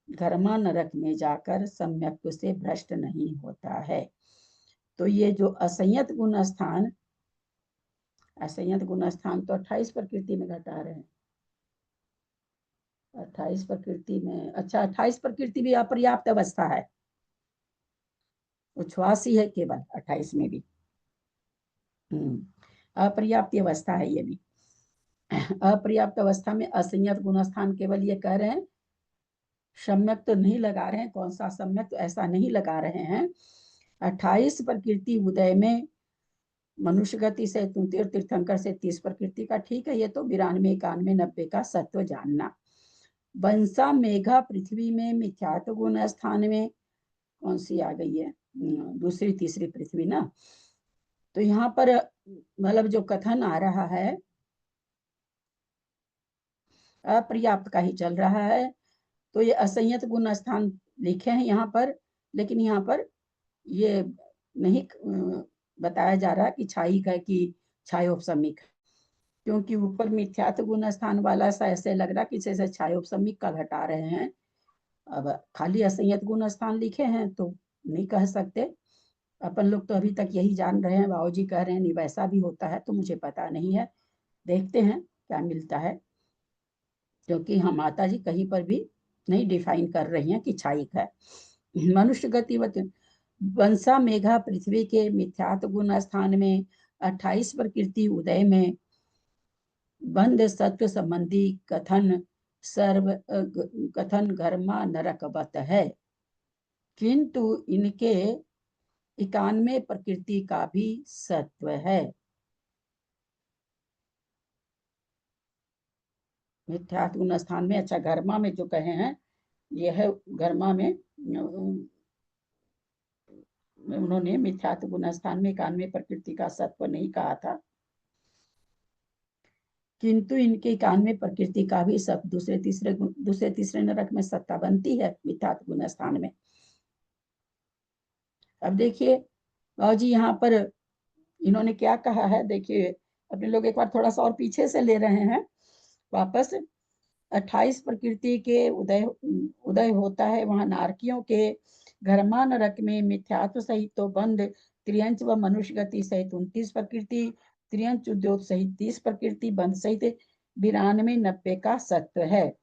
घर्मा नरक में जाकर सम्यक्त्व से भ्रष्ट नहीं होता है। तो ये जो असंयत गुण स्थान, असंयत गुण स्थान तो 28 प्रकृति में घटा रहे हैं। 28 प्रकृति में, अच्छा 28 प्रकृति भी अपर्याप्त अवस्था है, उच्छ्वास ही है केवल 28 में भी। अपर्याप्त अवस्था है ये भी। अपर्याप्त अवस्था में असंयत गुण स्थान केवल ये कह रहे हैं, सम्यक तो नहीं लगा रहे हैं, कौन सा सम्यक, तो ऐसा नहीं लगा रहे हैं। 28 प्रकृति उदय में मनुष्य गति से 33, तीर्थंकर से 30 प्रकृति का, ठीक है, ये तो 92, 91, 90 का सत्व जानना। वंशा मेघा पृथ्वी में मिथ्यात्व गुण स्थान में कौन सी आ गई है, दूसरी तीसरी पृथ्वी ना। तो यहाँ पर मतलब जो कथन आ रहा है अपर्याप्त का ही चल रहा है। तो ये असंयत गुण स्थान लिखे हैं यहाँ पर, लेकिन यहाँ पर ये नहीं बताया जा रहा कि छायिक है कि छायोपशमिक, क्योंकि ऊपर मिथ्यात्व गुण स्थान वाला सा ऐसे लग रहा कि जैसे छायोपशमिक का घटा रहे हैं। अब खाली असंयत गुण स्थान लिखे हैं तो नहीं कह सकते, अपन लोग तो अभी तक यही जान रहे हैं, बाबूजी कह रहे हैं नहीं वैसा भी होता है, तो मुझे पता नहीं है, देखते हैं क्या मिलता है। क्योंकि हम माता जी कहीं पर भी नहीं डिफाइन कर रही हैं कि छायिक है। मनुष्य गतिवत वंशा मेघा पृथ्वी के मिथ्यात्व गुण स्थान में 28 प्रकृति उदय में बंध सत्व संबंधी कथन सर्व कथन घर्मा नरकवत है, किंतु इनके 91 प्रकृति का भी सत्व है। मिथ्यात्व गुण स्थान में, अच्छा घर्मा में जो कहे हैं यह है, घर्मा में उन्होंने मिथ्यात्व गुण स्थान में 91 प्रकृति का सत्व नहीं कहा था, किंतु इनके 91 प्रकृति का भी सब दूसरे तीसरे नरक में सत्ता बनती है मिथ्यात्व गुण स्थान में। अब देखिए बाबूजी यहाँ पर इन्होंने क्या कहा है, देखिए अपने लोग एक बार थोड़ा सा और पीछे से ले रहे हैं वापस। 28 प्रकृति के उदय होता है, वहां नारकियों के घरमा नरक में मिथ्यात्व सहित तो बंध त्रियंच व मनुष्य गति सहित 29 प्रकृति, त्रियंच उद्योग सहित 30 प्रकृति, बंध सहित 92-90 का सत्व है।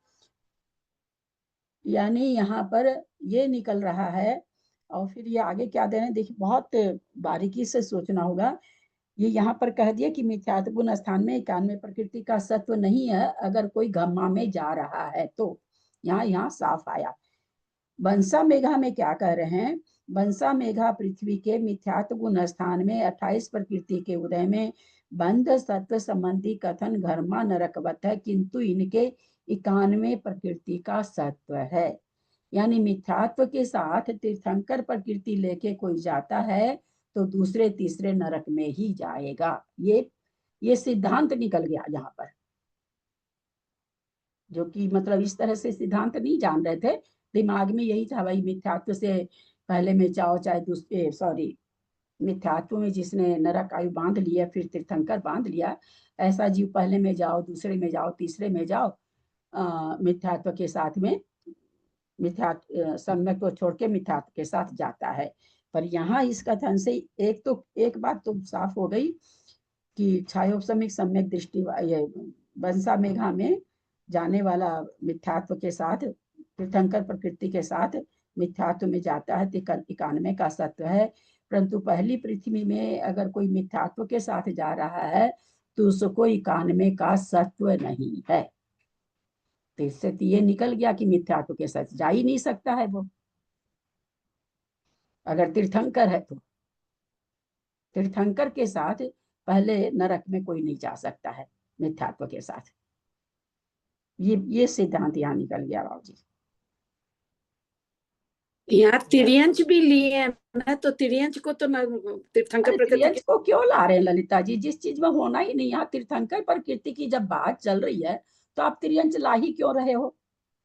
यानी यहाँ पर ये निकल रहा है, और फिर ये आगे क्या दे रहे हैं देखिए, बहुत बारीकी से सोचना होगा। ये यहाँ पर कह दिया कि मिथ्यात्वपूर्ण स्थान में 91 प्रकृति का सत्व नहीं है अगर कोई गम्मा में जा रहा है तो। यहाँ साफ आया। बंसा मेघा में क्या कह रहे हैं, बंसा मेघा पृथ्वी के मिथ्यात्व गुण स्थान में 28 प्रकृति के उदय में बंध सत्व संबंधी कथन घर्मा नरकवत है, किंतु इनके 91 प्रकृति का सत्व है। यानी मिथ्यात्व के साथ तीर्थंकर प्रकृति लेके कोई जाता है तो दूसरे तीसरे नरक में ही जाएगा। ये सिद्धांत निकल गया यहाँ पर, जो कि मतलब इस तरह से सिद्धांत नहीं जान रहे थे, दिमाग में यही था भाई मिथ्यात्व से पहले में जाओ चाहे दूसरे, सॉरी, मिथ्यात्व में जिसने नरक आयु बांध लिया फिर तीर्थंकर बांध लिया, ऐसा जीव पहले में जाओ, दूसरे में जाओ, तीसरे में जाओ, मिथ्यात्व के साथ में मिथ्यात्व सम्यक को छोड़ के मिथ्यात्व के साथ जाता है। पर यहाँ इस कथन से एक बात तो साफ हो गई कि छायोपसमिक सम्यक दृष्टि ये बंसा मेघा में जाने वाला मिथ्यात्व के साथ तीर्थंकर प्रकृति के साथ मिथ्यात्व में जाता है, 91 का सत्व है। परंतु पहली पृथ्वी में अगर कोई मिथ्यात्व के साथ जा रहा है तो उसको 91 का सत्व नहीं है। तो इससे तो ये निकल गया कि मिथ्यात्व के साथ जा ही नहीं सकता है वो, अगर तीर्थंकर है तो। तीर्थंकर के साथ पहले नरक में कोई नहीं जा सकता है मिथ्यात्व के साथ। ये सिद्धांत यहाँ निकल गया राव जी। यहाँ तिर्यंच भी लिए हैं ना, तो तिर्यंच को तो तीर्थंकर प्रकृति तिर्यंच को क्यों ला रहे हैं ललिता जी, जिस चीज में होना ही नहीं। यहाँ तीर्थंकर प्रकृति की जब बात चल रही है तो आप तिर्यंच ला ही क्यों रहे हो?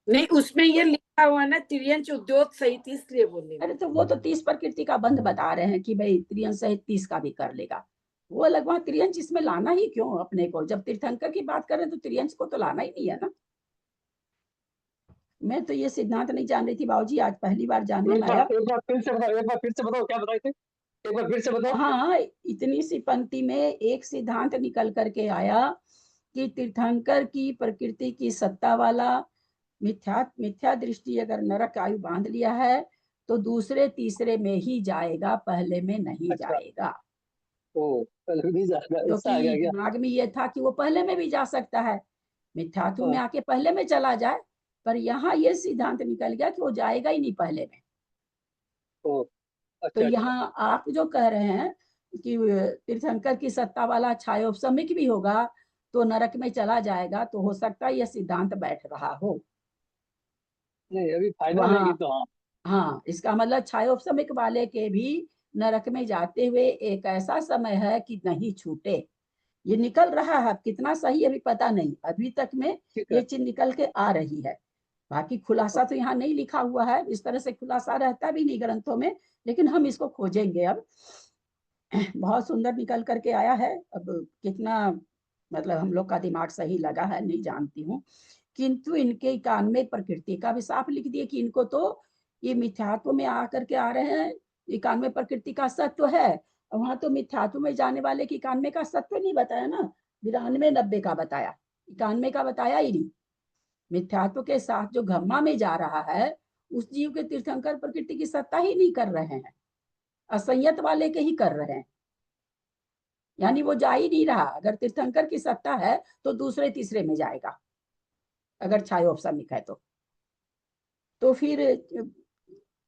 नहीं, उसमें ये लिखा हुआ ना तिर्यंच उद्योग सहित, इसलिए बोले। अरे तो वो तो 30 प्रकृति का बंध बता रहे हैं कि भाई त्रियंच सहित 30 का भी कर लेगा। वो अलग, वहां त्रियंच इसमें लाना ही क्यों अपने को? जब तीर्थंकर की बात कर रहे हैं तो त्रियंच को तो लाना ही नहीं है ना। मैं तो ये सिद्धांत नहीं जान रही थी बाबूजी, आज पहली बार जानने में आया। एक बार फिर से बताओ क्या बताए थे, एक बार फिर से बताओ। हाँ, इतनी सी पंक्ति में एक सिद्धांत निकल करके आया कि तीर्थंकर की प्रकृति की सत्ता वाला मिथ्या दृष्टि अगर नरक आयु बांध लिया है तो दूसरे तीसरे में ही जाएगा, पहले में नहीं जाएगा। पहले नहीं जाएगा, जो ऐसा आ गया कि क्या? दिमाग में ये था कि वो पहले में भी जा सकता है, मिथ्यात्व में आके पहले में चला जाए। पर यहाँ ये सिद्धांत निकल गया कि वो जाएगा ही नहीं पहले में। तो यहाँ आप जो कह रहे हैं कि तीर्थंकर की सत्ता वाला छायोपसमिक भी होगा तो नरक में चला जाएगा, तो हो सकता है यह सिद्धांत बैठ रहा हो। नहीं अभी फाइनल वहाँ नहीं तो। हाँ, इसका मतलब छायोपसमिक वाले के भी नरक में जाते हुए एक ऐसा समय है कि नहीं छूटे। ये निकल रहा है, कितना सही अभी पता नहीं, अभी तक में ये चीज निकल के आ रही है। बाकी खुलासा तो यहाँ नहीं लिखा हुआ है, इस तरह से खुलासा रहता भी नहीं ग्रंथों में, लेकिन हम इसको खोजेंगे अब। बहुत सुंदर निकल करके आया है। अब कितना मतलब हम लोग का दिमाग सही लगा है नहीं जानती हूँ, किंतु इनके 91 प्रकृति का भी साफ लिख दिए कि इनको तो ये मिथ्यात्व में आकर के आ रहे हैं, 91 प्रकृति का सत्व है। वहां तो मिथ्यात्व में जाने वाले की 91 का सत्व नहीं बताया ना, 92-90 का बताया, 91 का बताया ही नहीं। मिथ्यात्व के साथ जो घम्मा में जा रहा है उस जीव के तीर्थंकर प्रकृति की सत्ता ही नहीं कर रहे हैं, असंयत वाले के ही कर रहे हैं। यानी वो जा ही नहीं रहा। अगर तीर्थंकर की सत्ता है तो दूसरे तीसरे में जाएगा, अगर छायोपसमिक है तो फिर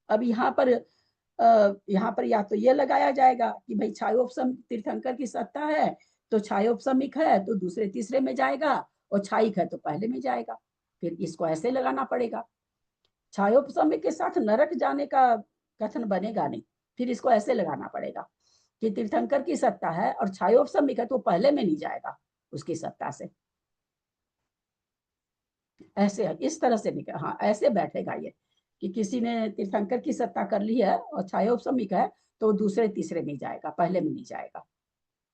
अब यहाँ पर या तो ये लगाया जाएगा कि भाई छायोपसम तीर्थंकर की सत्ता है तो छायोपसमिक है तो दूसरे तीसरे में जाएगा, और छाइक है तो पहले में जाएगा। फिर इसको ऐसे लगाना पड़ेगा, छायोपसमिक के साथ नरक जाने का कथन बनेगा नहीं, फिर इसको ऐसे लगाना पड़ेगा कि तीर्थंकर की सत्ता है और छायोपसमिक है तो पहले में नहीं जाएगा उसकी सत्ता से। ऐसे इस तरह से निकल, हाँ ऐसे बैठेगा ये कि किसी ने तीर्थंकर की सत्ता कर ली है और छायोपसमिक है तो दूसरे तीसरे में जाएगा, पहले में नहीं जाएगा।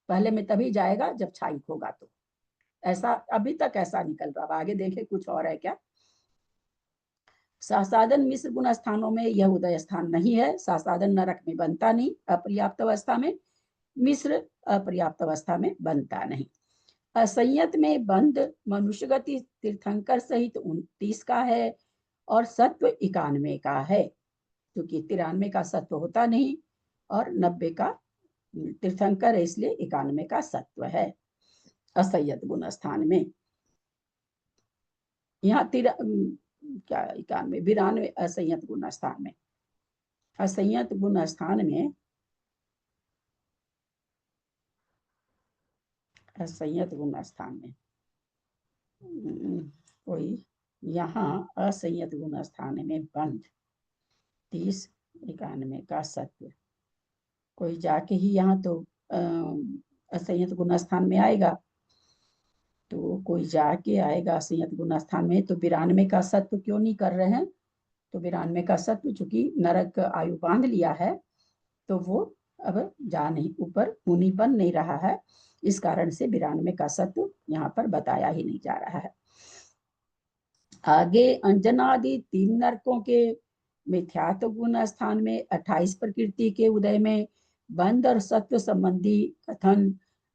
पहले में तभी जाएगा जब छाइक होगा तो। ऐसा अभी तक ऐसा निकल रहा। अब आगे देखे कुछ और है क्या। सासादन मिश्र गुण स्थानों में यह उदय स्थान नहीं है। सासादन नरक में बनता नहीं अपर्याप्त अवस्था में, मिश्र अपर्याप्त अवस्था में बनता नहीं। असंयत में बंद मनुष्यगति तीर्थंकर सहित 29 का है और सत्व 91 का है, क्योंकि 93 का सत्व होता नहीं और 90 का तीर्थंकर है, इसलिए 91 का सत्व है असंयत गुण स्थान में। यहाँ क्या 91 92 असंयत गुण स्थान में। असंयत गुण स्थान में, असंयत गुण स्थान में कोई यहाँ असंयत गुण स्थान में बंद 30 91 का सत्व, कोई जाके ही यहाँ तो असंयत गुण स्थान में आएगा, तो कोई जाके आएगा असंयत गुण स्थान में, तो 92 का सत्व क्यों नहीं कर रहे हैं। तो 92 का सत्व चूंकि नरक आयु बांध लिया है, तो वो अब जा नहीं, ऊपर मुनि बन नहीं रहा है, इस कारण से 92 का सत्व यहाँ पर बताया ही नहीं जा रहा है। आगे अंजनादि 3 नरकों के मिथ्यात्व गुण स्थान में 28 प्रकृति के उदय में बंद और सत्व संबंधी कथन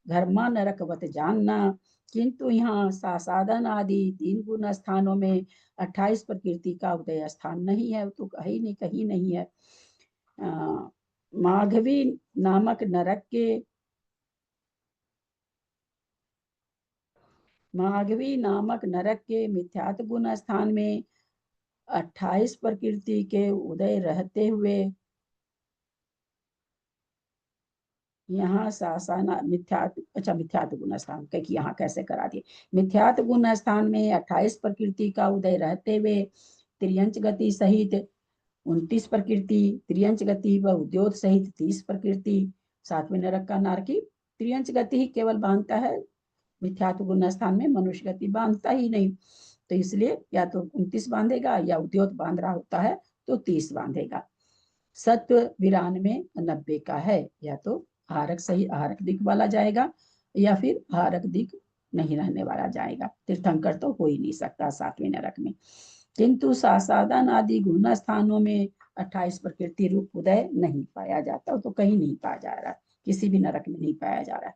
धर्मा नरकवत जानना, किंतु यहाँ सासादन आदि 3 गुण स्थानों में 28 प्रकृति का उदय स्थान नहीं है, तो कहीं नहीं, कहीं नहीं है। माघवी नामक नरक के, माघवी नामक नरक के मिथ्यात्व गुण स्थान में 28 प्रकृति के उदय रहते हुए यहाँ सासाना मिथ्यात्व, अच्छा मिथ्यात्व गुण स्थान कि यहाँ कैसे करा दिए। मिथ्यात्व गुण स्थान में 28 प्रकृति का उदय रहते हुए त्रियंच गति सहित 29 प्रकृति, त्रियंच गति व उद्योत सहित 30 प्रकृति। 7वें नरक का नारकी त्रियंच गति ही केवल बांधता है, मिथ्यात्व गुण स्थान में मनुष्य गति बांधता ही नहीं, तो इसलिए या तो 29 बांधेगा या उद्योत बांध रहा होता है तो 30 बांधेगा। सत्व 92 90 का है, या तो हारक सही हारक दिक वाला जाएगा या फिर हारक दिक नहीं रहने वाला जाएगा। तीर्थंकर तो हो ही नहीं सकता 7वें नरक में। किंतु सासादन आदि गुण स्थानों में 28 प्रकृति रूप उदय नहीं पाया जाता, तो कहीं नहीं पाया जा रहा, किसी भी नरक में नहीं पाया जा रहा,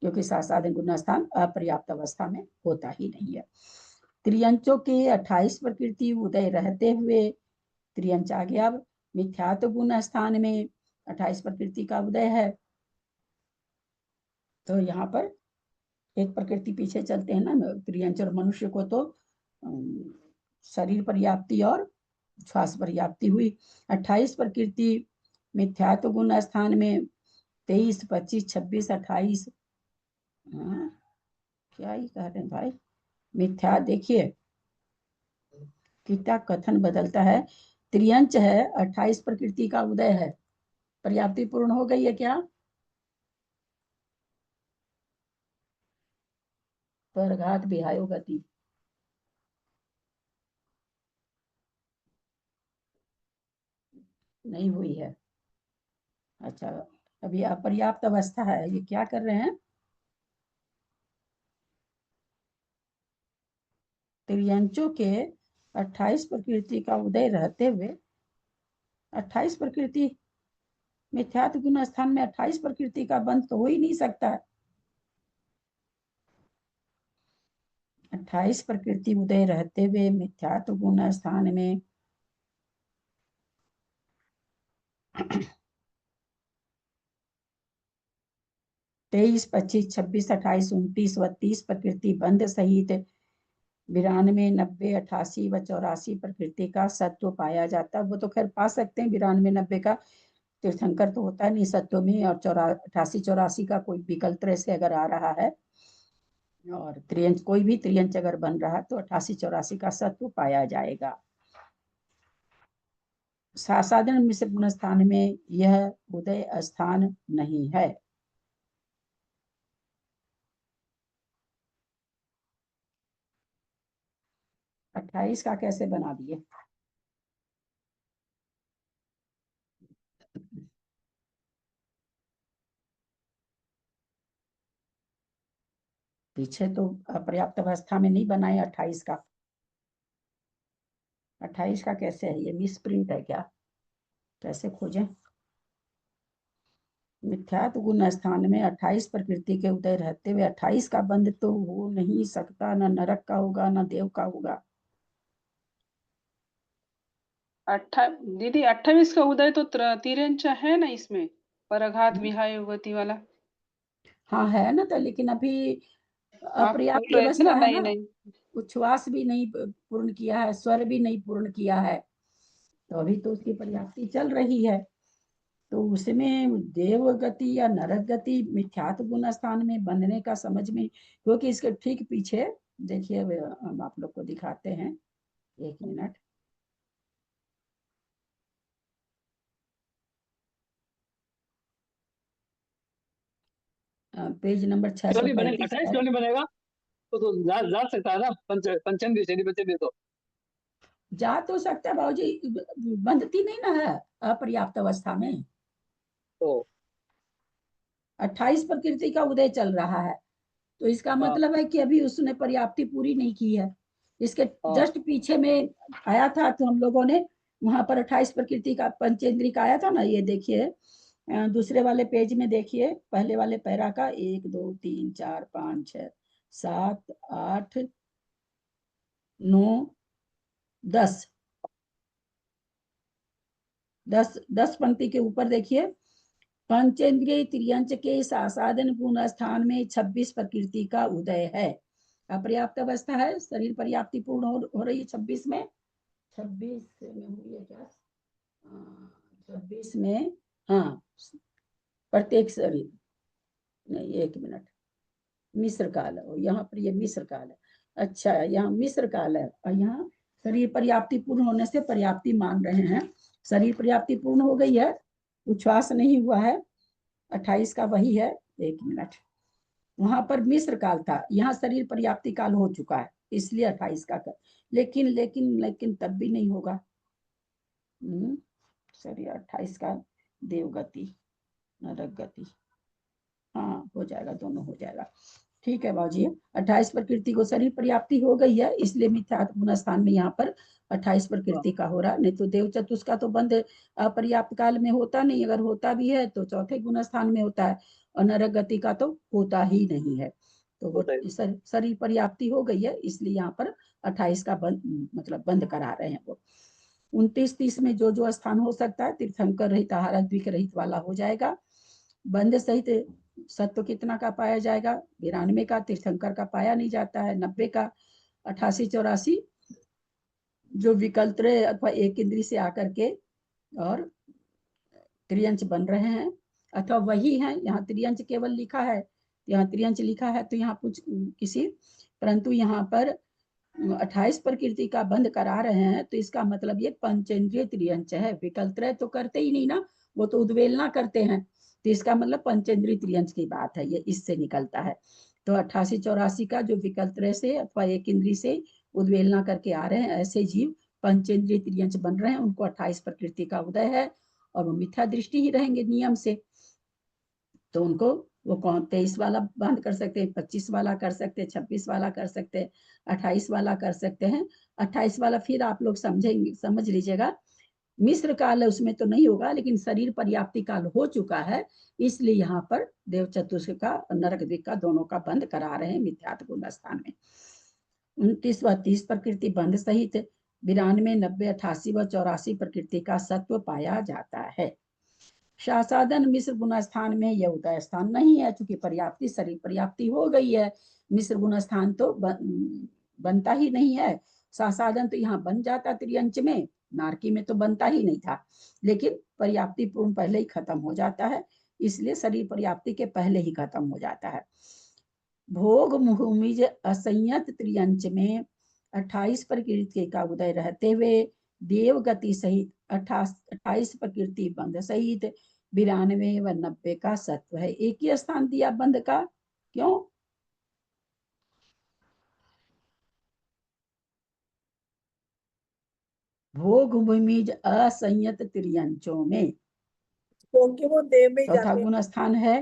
क्योंकि सासादन गुण स्थान अपर्याप्त अवस्था में होता ही नहीं है। त्रियंचों के 28 प्रकृति उदय रहते हुए, त्रियंच आ गया। अब मिथ्यात्व गुण स्थान में 28 प्रकृति का उदय है, तो यहाँ पर एक प्रकृति पीछे चलते हैं ना, त्रियंच और मनुष्य को तो शरीर पर्याप्ति और श्वास पर्याप्ति हुई। 28 प्रकृति मिथ्यात्व गुण स्थान में 23 25 26 28, क्या ही कह रहे हैं भाई, मिथ्या देखिए कितना कथन बदलता है। त्रियंच है, 28 प्रकृति का उदय है, पर्याप्ति पूर्ण हो गई है क्या। परघात विहायो गति, नहीं हुई है। अच्छा, अभी अपर्याप्त अवस्था है, ये क्या कर रहे हैं। त्रियंचों के 28 प्रकृति का उदय रहते हुए, 28 प्रकृति मिथ्यात्व गुण स्थान में 28 प्रकृति का बंध तो हो ही नहीं सकता। 28 प्रकृति उदय रहते हुए मिथ्यात्व गुण स्थान में 23 25 26 28 29 व 30 प्रकृति बंध सहित 92 90 88 व 84 प्रकृति का सत्व पाया जाता। वो तो खैर पा सकते हैं 92 90 का, तीर्थंकर तो होता नहीं सत्व में, और 88 84 का कोई विकल्प से अगर आ रहा है, और त्रियंच कोई भी त्रियंच अगर बन रहा है तो 88 84 का सत्व पाया जाएगा। सासाधन मिश्र गुण स्थान में यह उदय स्थान नहीं है। अट्ठाईस का कैसे बना दिए। पीछे तो अपर्याप्त अवस्था में नहीं बनाए 28 का। 28 का कैसे है? ये मिस प्रिंट है क्या? कैसे खोजें? मिथ्यात्व गुण स्थान में 28 प्रकृति के उदय रहते हुए 28 का बंध तो हो नहीं सकता, न नरक का होगा न देव का होगा। दीदी 28 का उदय तो तिर्यंच है ना इसमें, पराघात विहाय गति वाला। हाँ है ना, तो लेकिन अभी आप बोल अपर्याप्त रहे थे ना, अवस्था है नहीं ना, नहीं उच्छ्वास भी नहीं पूर्ण किया है, स्वर भी नहीं पूर्ण किया है, तो अभी तो उसकी पर्याप्ति चल रही है। तो उसमें देव गति या नरक गति मिथ्यात्व गुण स्थान में बंधने का समझ में, क्योंकि इसके ठीक पीछे देखिए, हम आप लोग को दिखाते हैं, 1 मिनट। पेज नंबर क्यों नहीं बनेगा? 635 28 है। क्यों नहीं बनेगा? तो जा सकता है ना, पंचम भी शनि पंचम भी तो। जा तो सकता है बाबूजी, बंधती नहीं ना है अपर्याप्त अवस्था में। तो 28 प्रकृति का उदय चल रहा है, तो इसका हाँ मतलब है कि अभी उसने पर्याप्ति पूरी नहीं की है। इसके हाँ जस्ट पीछे में आया था, तो हम लोगों ने वहां पर 28 प्रकृति का पंचेंद्रिय का आया था ना, ये देखिए दूसरे वाले पेज में देखिए, पहले वाले पैरा का 1 2 3 4 5 6 7 8 9 10 10 पंक्ति के ऊपर देखिए, पंचेंद्रिय त्रियंच के सासादन पूर्ण स्थान में 26 प्रकृति का उदय है। अपर्याप्त अवस्था है, शरीर पर्याप्ति पूर्ण हो रही है 26 में। 26 में हुई है क्या? 26 में, हाँ, प्रत्येक शरीर नहीं, 1 मिनट, मिश्र काल है, यहाँ पर ये मिश्र काल है। अच्छा, यहाँ मिश्र काल है और यहाँ शरीर पर्याप्ति पूर्ण होने से पर्याप्ति मान रहे हैं। शरीर पर्याप्ति पूर्ण हो गई है, उच्छ्वास नहीं हुआ है, 28 का वही है। 1 मिनट, वहां पर मिश्र काल था, यहाँ शरीर पर्याप्ति काल हो चुका है, इसलिए 28 का कर। लेकिन लेकिन लेकिन तब भी नहीं होगा। शरीर 28 का देवगति नरक गति, हाँ हो जाएगा, दोनों हो जाएगा। ठीक है बाबूजी, 28 प्रकृति को शरीर पर्याप्ति हो गई है, इसलिए मिथ्यात्व गुण स्थान में यहाँ पर 28 प्रकृति का हो रहा, नहीं तो देव चतुष का तो बंध अपर्याप्त काल में होता नहीं, अगर होता भी है तो चौथे गुण स्थान में होता है, और नरक गति का तो होता ही नहीं है। तो वो शरीर पर्याप्ति हो गई है, इसलिए यहाँ पर 28 का बंद, मतलब बंद करा रहे हैं वो। 29 30 में जो जो स्थान हो सकता है तीर्थंकर रहित आहार द्विक रहित वाला हो जाएगा। बंध सहित सत्व कितना का पाया जाएगा? 92 का, तीर्थंकर का पाया नहीं जाता है। 90 का, 88 84 जो विकल्प अथवा एक इंद्री से आकर के और त्रियंच बन रहे हैं, अथवा वही है, यहाँ त्रियंच केवल लिखा है, यहाँ त्रियंच लिखा है तो यहाँ कुछ किसी, परंतु यहाँ पर 28 प्रकृति का बंध करा रहे हैं, तो इसका मतलब ये पंचेंद्रिय त्रियंच है। विकल्प तो करते ही नहीं ना, वो तो उद्वेलना करते हैं, तो इसका मतलब पंचेंद्रिय त्रियंच की बात है, ये इससे निकलता है। तो 88 84 का जो विकल्प से अथवा एक इंद्री से उद्वेलना करके आ रहे हैं, ऐसे जीव पंचेंद्रिय त्रियंच बन रहे हैं, उनको 28 प्रकृति का उदय है, और वो मिथ्या दृष्टि ही रहेंगे नियम से। तो उनको वो कौन 23 वाला बंद कर सकते हैं, 25 वाला कर सकते हैं, 26 वाला कर सकते हैं, 28 वाला कर सकते हैं। 28 वाला फिर आप लोग समझेंगे, समझ लीजिएगा, मिश्र काल है उसमें तो नहीं होगा, लेकिन शरीर पर्याप्ति काल हो चुका है, इसलिए यहाँ पर देव चतुष्क का और नरक द्विक का दोनों का बंद करा रहे हैं मिथ्यात्व गुण स्थान में। 29 व 30 प्रकृति बंध सहित 92 90 88 व 84 प्रकृति का सत्व पाया जाता है। शासादन मिश्र गुण स्थान में यह उदय स्थान नहीं है, चूंकि पर्याप्ति शरीर पर्याप्ति हो गई है, मिश्र गुण स्थान तो बनता ही नहीं है। शासादन तो यहाँ बन जाता त्रियंच में, नारकी में तो बनता ही नहीं था, लेकिन पर्याप्ति पूर्ण पहले ही खत्म हो जाता है, इसलिए शरीर पर्याप्ति के पहले ही खत्म हो जाता है। भोग भूमिज असंयत त्रियंच में 28 प्रकृति का उदय रहते हुए देव गति सहित 28 प्रकृति बंध सहित 92 व 90 का सत्व है। एक ही स्थान दिया बंध का, क्यों? भोग भूमिज असंयत त्रियंचों में क्योंकि वो देव में चौथा जाते गुण हैं, स्थान है।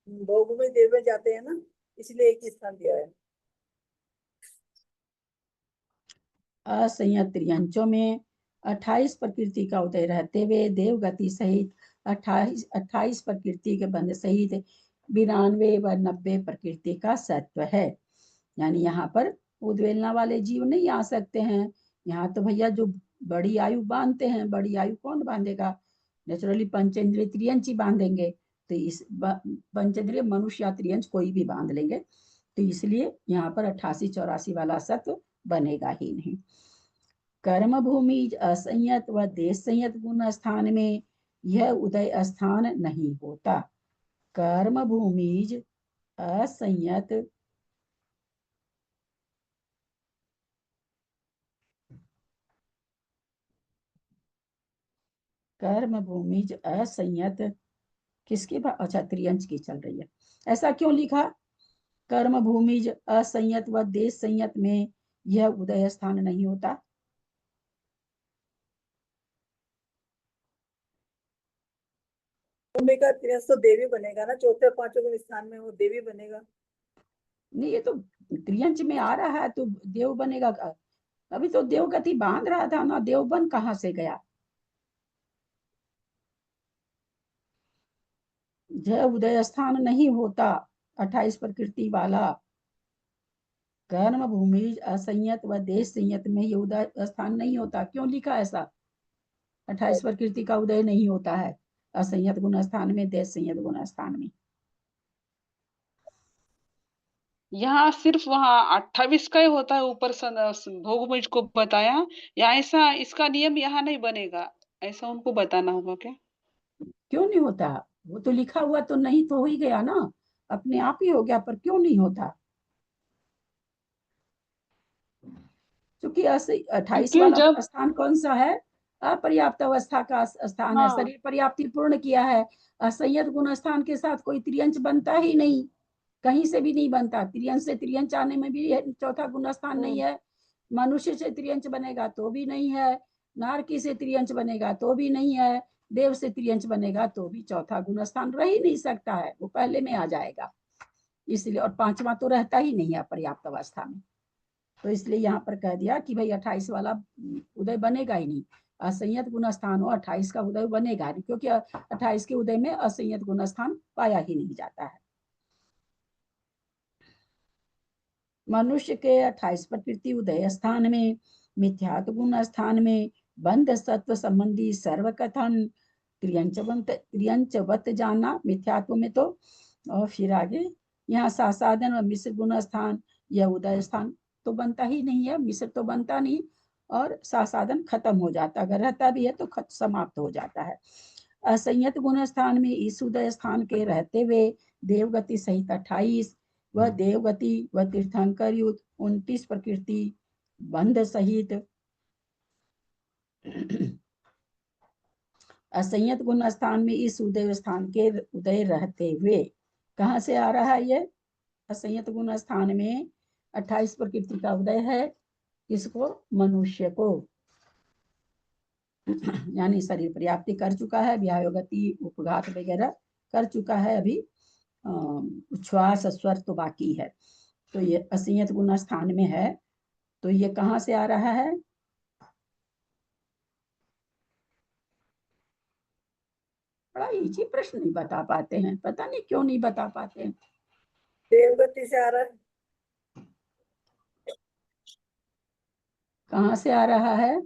भोग में देव में जाते हैं ना, इसलिए एक ही स्थान दिया है। असंयत त्रियंचों में 28 प्रकृति का उदय रहते हुए देव गति सहित 28 प्रकृति के बंध सहित 92 व 90 प्रकृति का सत्व है। यानी यहाँ पर उद्वेलना वाले जीव नहीं आ सकते हैं। यहाँ तो भैया जो बड़ी आयु बांधते हैं, बड़ी आयु कौन बांधेगा? नेचुरली पंचेंद्रिय त्रियंच ही बांधेंगे। तो इस पंचेंद्रिय मनुष्य या त्रियंच कोई भी बांध लेंगे, तो इसलिए यहाँ पर 88-84 वाला सत्व बनेगा ही नहीं। कर्म भूमि असंयत व देश संयत गुण स्थान में यह उदय स्थान नहीं होता। कर्म भूमि असंयत कर्म भूमि असंयत किसकी बात? अच्छा, त्रियंच की चल रही है। ऐसा क्यों लिखा? कर्म भूमि असंयत व देश संयत में यह उदय स्थान नहीं होता। भूमि का त्रियंश तो देवी बनेगा ना, चौथे पांचवें गुण स्थान में वो देवी बनेगा। नहीं, ये तो त्रियंच में आ रहा है तो देव बनेगा। अभी तो देवगति बांध रहा था ना, देवबन कहाँ से गया? जय उदय स्थान नहीं होता 28 प्रकृति वाला। कर्म भूमि असंयत व देश संयत में ये उदय स्थान नहीं होता। क्यों लिखा ऐसा? 28 प्रकृति का उदय नहीं होता है असंयत गुण स्थान में, देश संयत गुण स्थान में। यहाँ सिर्फ वहाँ 28 का ही होता है, ऊपर भोग मुझको बताया, या ऐसा इसका नियम यहाँ नहीं बनेगा, ऐसा उनको बताना होगा क्या? क्यों नहीं होता? वो तो लिखा हुआ तो नहीं तो हो ही गया ना, अपने आप ही हो गया, पर क्यों नहीं होता? क्योंकि 28 क्योंकि वाला जब स्थान कौन सा है? अपर्याप्त अवस्था का स्थान है। हाँ शरीर पर्याप्ति पूर्ण किया है। असंयत गुण स्थान के साथ कोई त्रियंच बनता ही नहीं, कहीं से भी नहीं बनता। त्रियंच से त्रियंच आने में भी चौथा गुण स्थान नहीं है। मनुष्य से त्रियंच बनेगा तो भी नहीं है, नारकी से त्रियंच बनेगा तो भी नहीं है, देव से त्रियंच बनेगा तो भी चौथा गुण स्थान रह ही नहीं सकता है, वो पहले में आ जाएगा। इसलिए, और पांचवा तो रहता ही नहीं है पर्याप्त अवस्था में। तो इसलिए यहाँ पर कह दिया कि भाई 28 वाला उदय बनेगा ही नहीं। असंयत गुण स्थान हो 28 का उदय बनेगा नहीं, क्योंकि 28 के उदय में असंयत गुण स्थान पाया ही नहीं जाता है। मनुष्य के 28 प्रकृति उदय स्थान में, मिथ्यात्व गुण स्थान में बंध सत्व संबंधी सर्व कथन त्रियंचवत जाना मिथ्यात्व में तो, और फिर आगे यहाँ सासाधन और मिश्र गुण स्थान, यह उदय स्थान तो बनता ही नहीं है, मिश्र तो बनता नहीं, और सासाधन खत्म हो जाता, अगर रहता भी है तो समाप्त हो जाता है। असंयत गुण स्थान में इस उदय स्थान के रहते हुए देवगति सहित 28 व देवगति व तीर्थंकर युक्त 29 प्रकृति बंध सहित असंयत गुण स्थान में इस उदय स्थान के उदय रहते हुए, कहाँ से आ रहा है ये? असंयत गुण स्थान में 28 प्रकृति का उदय है। किसको? मनुष्य को। यानी शरीर पर्याप्ति कर चुका है, व्यायोगति उपघात वगैरह कर चुका है, अभी उच्छ्वास स्वर तो बाकी है। तो ये असंयत गुण स्थान में है। तो ये कहाँ से आ रहा है? बड़ा इजी प्रश्न नहीं बता पाते हैं, पता नहीं क्यों नहीं बता पाते हैं। देवगति से आ रहा है। कहाँ से आ रहा है?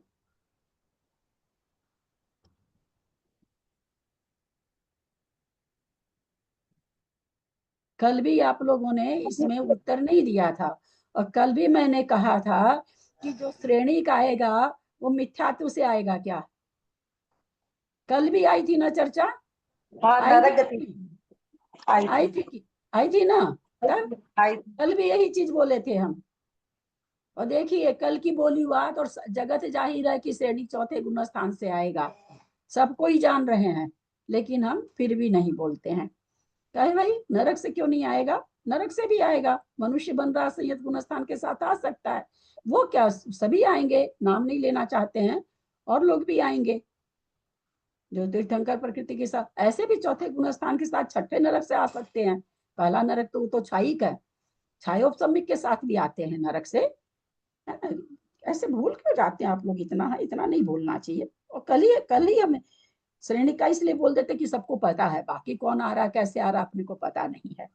कल भी आप लोगों ने इसमें उत्तर नहीं दिया था, और कल भी मैंने कहा था कि जो श्रेणी का आएगा वो मिथ्यात्व से आएगा क्या? कल भी आई थी ना चर्चा? आई थी ना? कल भी यही चीज बोले थे हम। और देखिए कल की बोली बात और जगत जाहिर है कि श्रेणी चौथे गुण स्थान से आएगा, सबको ही जान रहे हैं, लेकिन हम फिर भी नहीं बोलते हैं। कहे भाई नरक से क्यों नहीं आएगा? नरक से भी आएगा, मनुष्य बन रहा संयत गुण स्थान के साथ आ सकता है। वो क्या सभी आएंगे? नाम नहीं लेना चाहते हैं, और लोग भी आएंगे जो तीर्थंकर प्रकृति के साथ, ऐसे भी चौथे गुण स्थान के साथ छठे नरक से आ सकते हैं। पहला नरक तो छाई का, छायोपसम्मिक के साथ भी आते हैं नरक से, है ना। ऐसे भूल क्यों जाते हैं आप लोग, इतना नहीं भूलना चाहिए। और कल ही हमें श्रेणी का इसलिए बोल देते कि सबको पता है, बाकी कौन आ रहा कैसे आ रहा अपने को पता नहीं है।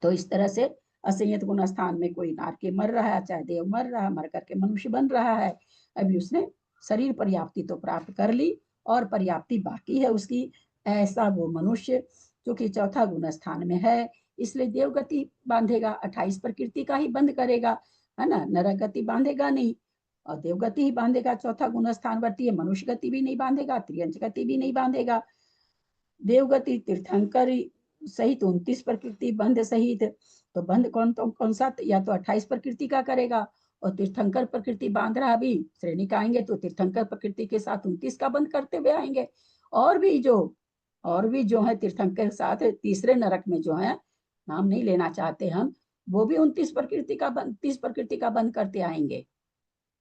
तो इस तरह से असंयत गुण स्थान में कोई नारकी मर रहा है, चाहे देव मर रहा है, मर करके मनुष्य बन रहा है। अभी उसने शरीर पर्याप्ति तो प्राप्त कर ली और पर्याप्ति बाकी है उसकी, ऐसा वो मनुष्य जो कि चौथा गुण स्थान में है, इसलिए देवगति बांधेगा, 28 प्रकृति का ही बंद करेगा, है ना। नरक गति बांधेगा नहीं और देवगति ही बांधेगा। चौथा गुण स्थान वर्ती है, मनुष्य गति भी नहीं बांधेगा, त्रियंच गति भी नहीं बांधेगा। देवगति तीर्थंकर सहित 29 प्रकृति बंध सहित, तो बंध कौन सा, या तो 28 प्रकृति का करेगा, और तीर्थंकर प्रकृति बांध रहा, अभी श्रेणी का आएंगे तो तीर्थंकर प्रकृति के साथ 29 का बंद करते हुए आएंगे। और भी जो है तीर्थंकर के साथ तीसरे नरक में जो है, नाम नहीं लेना चाहते हम, वो भी 30 प्रकृति का बंद करते आएंगे,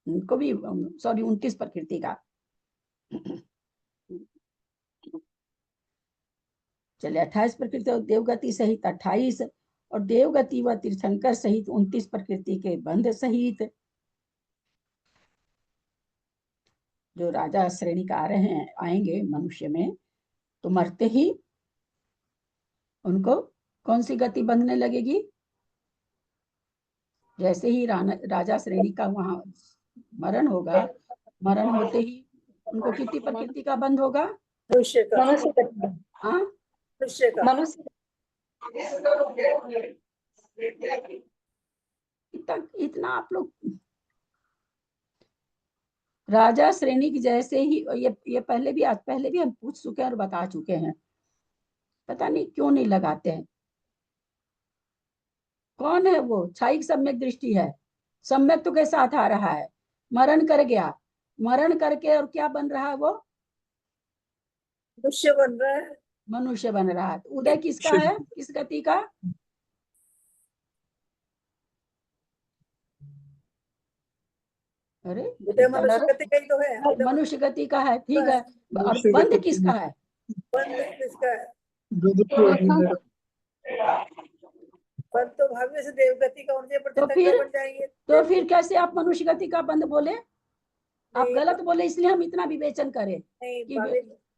उनको भी 29 प्रकृति का। चलिए 28 प्रकृति देवगति सहित 28, और देवगति व तीर्थंकर सहित 29 प्रकृति के बंध सहित जो राजा श्रेणी का आ रहे हैं, आएंगे मनुष्य में, तो मरते ही उनको कौन सी गति बंधने लगेगी? जैसे ही राजा श्रेणी का वहां मरण होगा, मरण होते ही उनको कितनी प्रकृति का बंध होगा? मनुष्य का। हाँ, मनुष्य का। इतना आप लोग राजा श्रेणी की जैसे ही, ये पहले भी हम पूछ चुके हैं और बता चुके हैं, पता नहीं क्यों नहीं लगाते हैं। कौन है वो? क्षायिक सम्यक दृष्टि है, सम्यक तो के साथ आ रहा है, मरण कर गया, मरण करके और क्या बन रहा है वो? मनुष्य बन रहा है। मनुष्य बन रहा है। उदय किसका है, किस गति का? अरे उदय मनुष्य गति का ही तो है। मनुष्य गति का है, ठीक है। और बंध किसका है? बंध किसका है? बंध तो भाग्य से देवगति का, उनके तो बन जाएंगे। तो फिर कैसे आप मनुष्य गति का बंध बोले? आप गलत तो बोले, इसलिए हम इतना विवेचन करें। नहीं,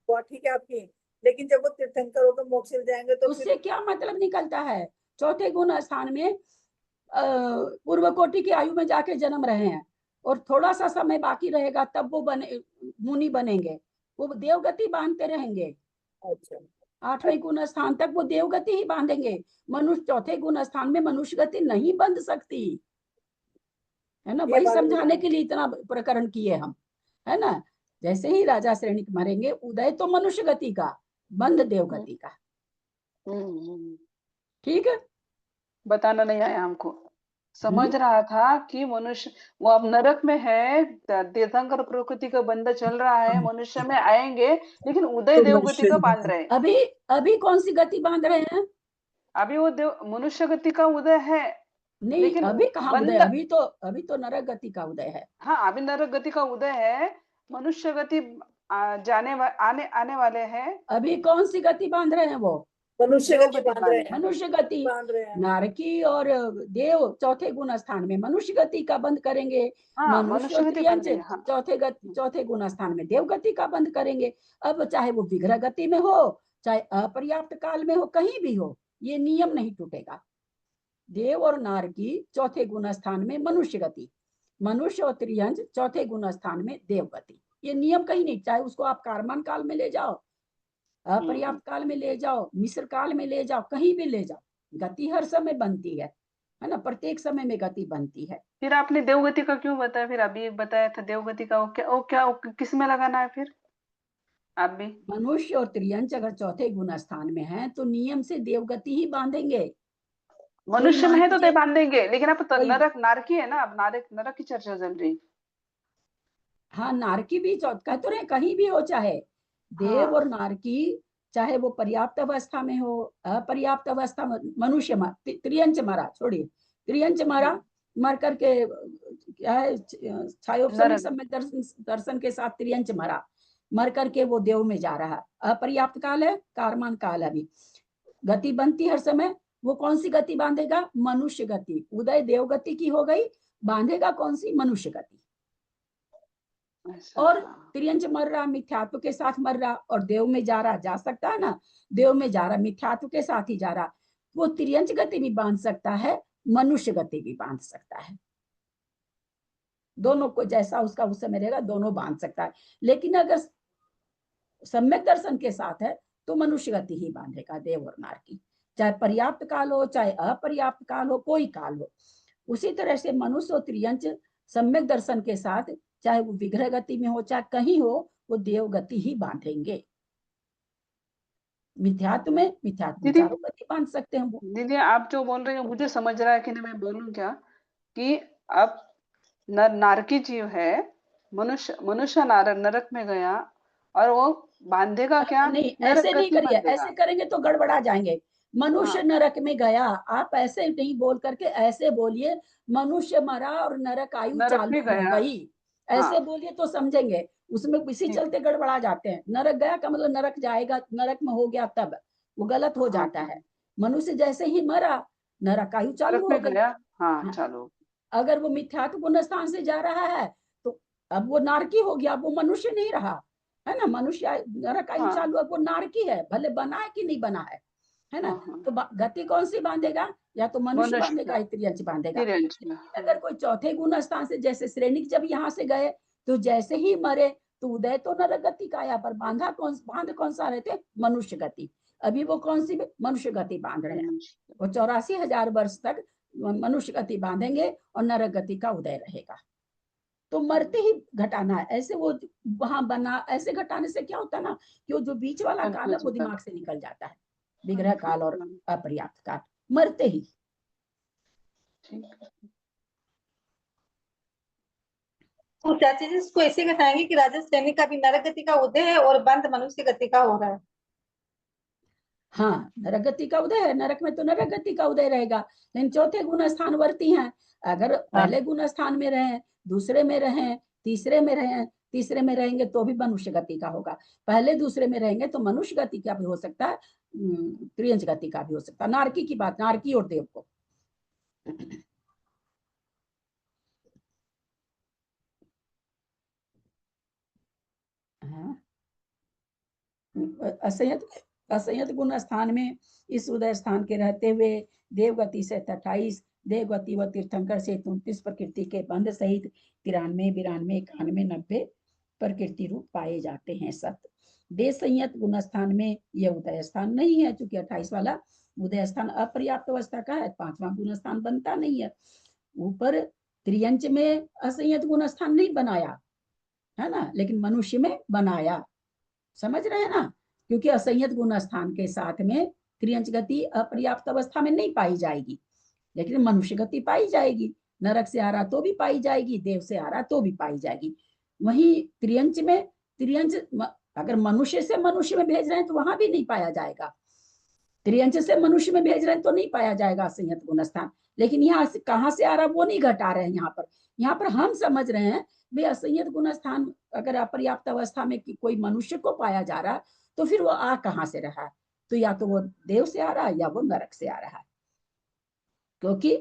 बात ठीक है आपकी, लेकिन जब वो तीर्थंकर होकर मोक्ष मिल जाएंगे तो उससे क्या मतलब निकलता है? चौथे गुण स्थान में पूर्व कोटि की आयु में जाके जन्म रहे हैं, और थोड़ा सा समय बाकी रहेगा तब वो मुनि बनेंगे, वो देवगति बांधते रहेंगे। अच्छा, 8वें गुण स्थान तक वो देवगति ही बांधेंगे। मनुष्य चौथे गुण स्थान में मनुष्य गति नहीं बंध सकती, है ना। वही समझाने के लिए इतना प्रकरण किए हम, है ना। जैसे ही राजा श्रेणी मरेंगे, उदय तो मनुष्य गति का, बंध देवगति का। ठीक है, बताना नहीं आया हमको, समझ रहा था कि मनुष्य वो अब नरक में है, तीर्थंकर प्रकृति का बंध चल रहा है, मनुष्य में आएंगे, लेकिन उदय देवगति का बांध रहे हैं। अभी कौन सी गति बांध रहे हैं? अभी वो मनुष्य गति का उदय है, नहीं, लेकिन अभी कहाँ उदय? अभी तो नरक गति का उदय है। हाँ, अभी नरक गति का उदय है, मनुष्य गति आने वाले हैं। अभी कौन सी गति बांध रहे हैं वो? मनुष्य गति बांध रहे हैं। मनुष्य गति बांध रहे हैं। नारकी और देव चौथे गुण स्थान में मनुष्य गति का बंद करेंगे। हाँ, मनुष्य चौथे गुण स्थान में देव गति का बंद करेंगे। अब चाहे वो विग्रह गति में हो, चाहे अपर्याप्त काल में हो, कहीं भी हो, ये नियम नहीं टूटेगा। देव और नारकी चौथे गुण स्थान में मनुष्य गति, मनुष्य और त्रियंज चौथे गुण स्थान में देव गति, ये नियम कहीं नहीं। चाहे उसको आप कारमान काल में ले जाओ, अपर्याप्त काल में ले जाओ, मिश्र काल में ले जाओ, कहीं भी ले जाओ, गति हर समय बनती है ना, प्रत्येक समय में गति बनती है। फिर आपने देवगति का क्यों बताया? फिर अभी बताया था देवगति का, वो क्या किस में लगाना है फिर? आप भी मनुष्य और त्रियंच अगर चौथे गुण स्थान में है तो नियम से देवगति ही बांधेंगे। मनुष्य में है तो बांधेंगे, लेकिन आप नरक नारकी है ना, अब नरक की चर्चा चल रही। हाँ, नारकी भी कह तो रहे कहीं भी हो, चाहे देव और नारकी, चाहे वो पर्याप्त अवस्था में हो, अपर्याप्त अवस्था में। मनुष्य त्रियंच मरा, छोड़िए, त्रियंच मरा, मर करके क्या है, छायोपसम्मिक दर्शन के साथ त्रियंच मरा, मर करके वो देव में जा रहा। अपर्याप्त काल है, कारमान काल है, अभी गति बनती हर समय, वो कौन सी गति बांधेगा? मनुष्य गति। उदय देव गति की हो गई, बांधेगा कौन सी? मनुष्य गति। ऐसा और हाँ। त्रियंच मर रहा, मिथ्यात्व के साथ मर रहा, और देव में जा रहा, जा सकता है ना, देव में जा रहा, मिथ्यात्व के साथ ही जा रहा, वो त्रियंच गति भी बांध सकता है, मनुष्य गति भी बांध सकता है। दोनों को जैसा उसका उस समय रहेगा, दोनों बांध सकता है। लेकिन अगर सम्यक दर्शन के साथ है तो मनुष्य गति ही बांधेगा, देव और नार की, चाहे पर्याप्त काल हो चाहे अपर्याप्त काल हो, कोई काल हो। उसी तरह से मनुष्य और त्रियंच सम्यक दर्शन के साथ, चाहे वो विग्रह गति में हो चाहे कहीं हो, वो देव गति ही बांधेंगे। मिथ्यात्व में दीदी चारों गति बांध सकते हैं वो। दीदी आप जो बोल रही हो मुझे समझ रहा है कि नहीं, मैं बोलूं क्या कि अब नारकी जीव है, मनुष्य नरक में गया और वो बांधेगा क्या? नहीं, नरक ऐसे नहीं गति करिए, बांधेगा। ऐसे करेंगे तो गड़बड़ा जाएंगे। मनुष्य हाँ नरक में गया, आप ऐसे नहीं बोल करके ऐसे बोलिए, मनुष्य मरा और नरक आयु नरक चालू में हो गया। गई, ऐसे हाँ बोलिए तो समझेंगे। उसमें इसी ठीक। चलते गड़बड़ा जाते हैं। नरक गया का मतलब नरक जाएगा, नरक में हो गया तब वो गलत हो हाँ जाता है। मनुष्य जैसे ही मरा, नरक आयु नरक चालू हो में गई। गया। हाँ हाँ, चलो। अगर वो मिथ्यात्व गुण स्थान से जा रहा है तो अब वो नारकी हो गया, अब वो मनुष्य नहीं रहा, है ना। मनुष्य नरक आयु हाँ चालू, अब वो नारकी है, भले बना है कि नहीं बना है ना। हाँ हाँ तो गति कौन सी बांधेगा? या तो मनुष्य बांधेगा मनुष्य या त्रियंच बांधेगा। तिरंज में। लेकिन अगर कोई चौथे गुण स्थान से, जैसे श्रेणिक जब यहाँ से गए तो जैसे ही मरे तो उदय तो नरक गति का आया, पर बांध कौन सा रहे थे? मनुष्य गति। अभी वो कौन सी मनुष्य गति बांध रहे हैं। वो 84,000 वर्ष तक मनुष्य गति बांधेंगे और नरक गति का उदय रहेगा। तो मरते ही घटाना है, ऐसे वो वहां बना, ऐसे घटाने से क्या होता है ना, कि वो जो बीच वाला काल है वो दिमाग से निकल जाता है, विग्रह काल और अपर्याप्त काल, मरते ही। तो चाची जी इसको ऐसे बताएंगे कि राजा श्रेणी का भी नरक गति का उदय है और बंद मनुष्य गति का हो रहा है। हाँ, नरक गति का उदय है, नरक में तो नरक गति का उदय रहेगा। लेकिन चौथे गुण स्थान वर्ती हैं, अगर पहले गुण स्थान में रहे, दूसरे में रहे, तीसरे में रहे, तीसरे में रहेंगे तो भी मनुष्य गति का होगा। पहले दूसरे में रहेंगे तो मनुष्य गति का भी हो सकता है, त्रियंच गति का भी हो सकता है। नारकी की बात, नारकी और देव को। हाँ, असंयत गुण स्थान में इस उदय स्थान के रहते हुए देवगति से 28, देवगति व तीर्थंकर से 29 प्रकृति के बंध सहित 93, 92, 91, 90 प्रकृति रूप पाए जाते हैं। सत्य देश संयत गुण स्थान में यह उदय स्थान नहीं है, चूंकि 28 वाला उदय स्थान अपर्याप्त अवस्था का है, 5वां गुण स्थान बनता नहीं है। ऊपर त्रियंच में असंयत गुण स्थान नहीं बनाया है ना, लेकिन मनुष्य में बनाया, समझ रहे हैं ना। क्योंकि असंयत गुण स्थान के साथ में त्रियंच गति अपर्याप्त अवस्था में नहीं पाई जाएगी, लेकिन मनुष्य गति पाई जाएगी। नरक से आ रहा तो भी पाई जाएगी, देव से आ रहा तो भी पाई जाएगी। वहीं त्रियंच में, त्रियंच अगर मनुष्य से मनुष्य में भेज रहे हैं तो वहां भी नहीं पाया जाएगा, त्रियंच से मनुष्य में भेज रहे हैं तो नहीं पाया जाएगा असंयत गुण स्थान। लेकिन यहाँ से कहाँ से आ रहा वो नहीं घटा रहे हैं। यहाँ पर हम समझ रहे हैं वे असंयत गुण स्थान अगर अपर्याप्त अवस्था में कोई मनुष्य को पाया जा रहा तो फिर वो आ कहाँ से रहा है? तो या तो वो देव से आ रहा है या वो नरक से आ रहा है, क्योंकि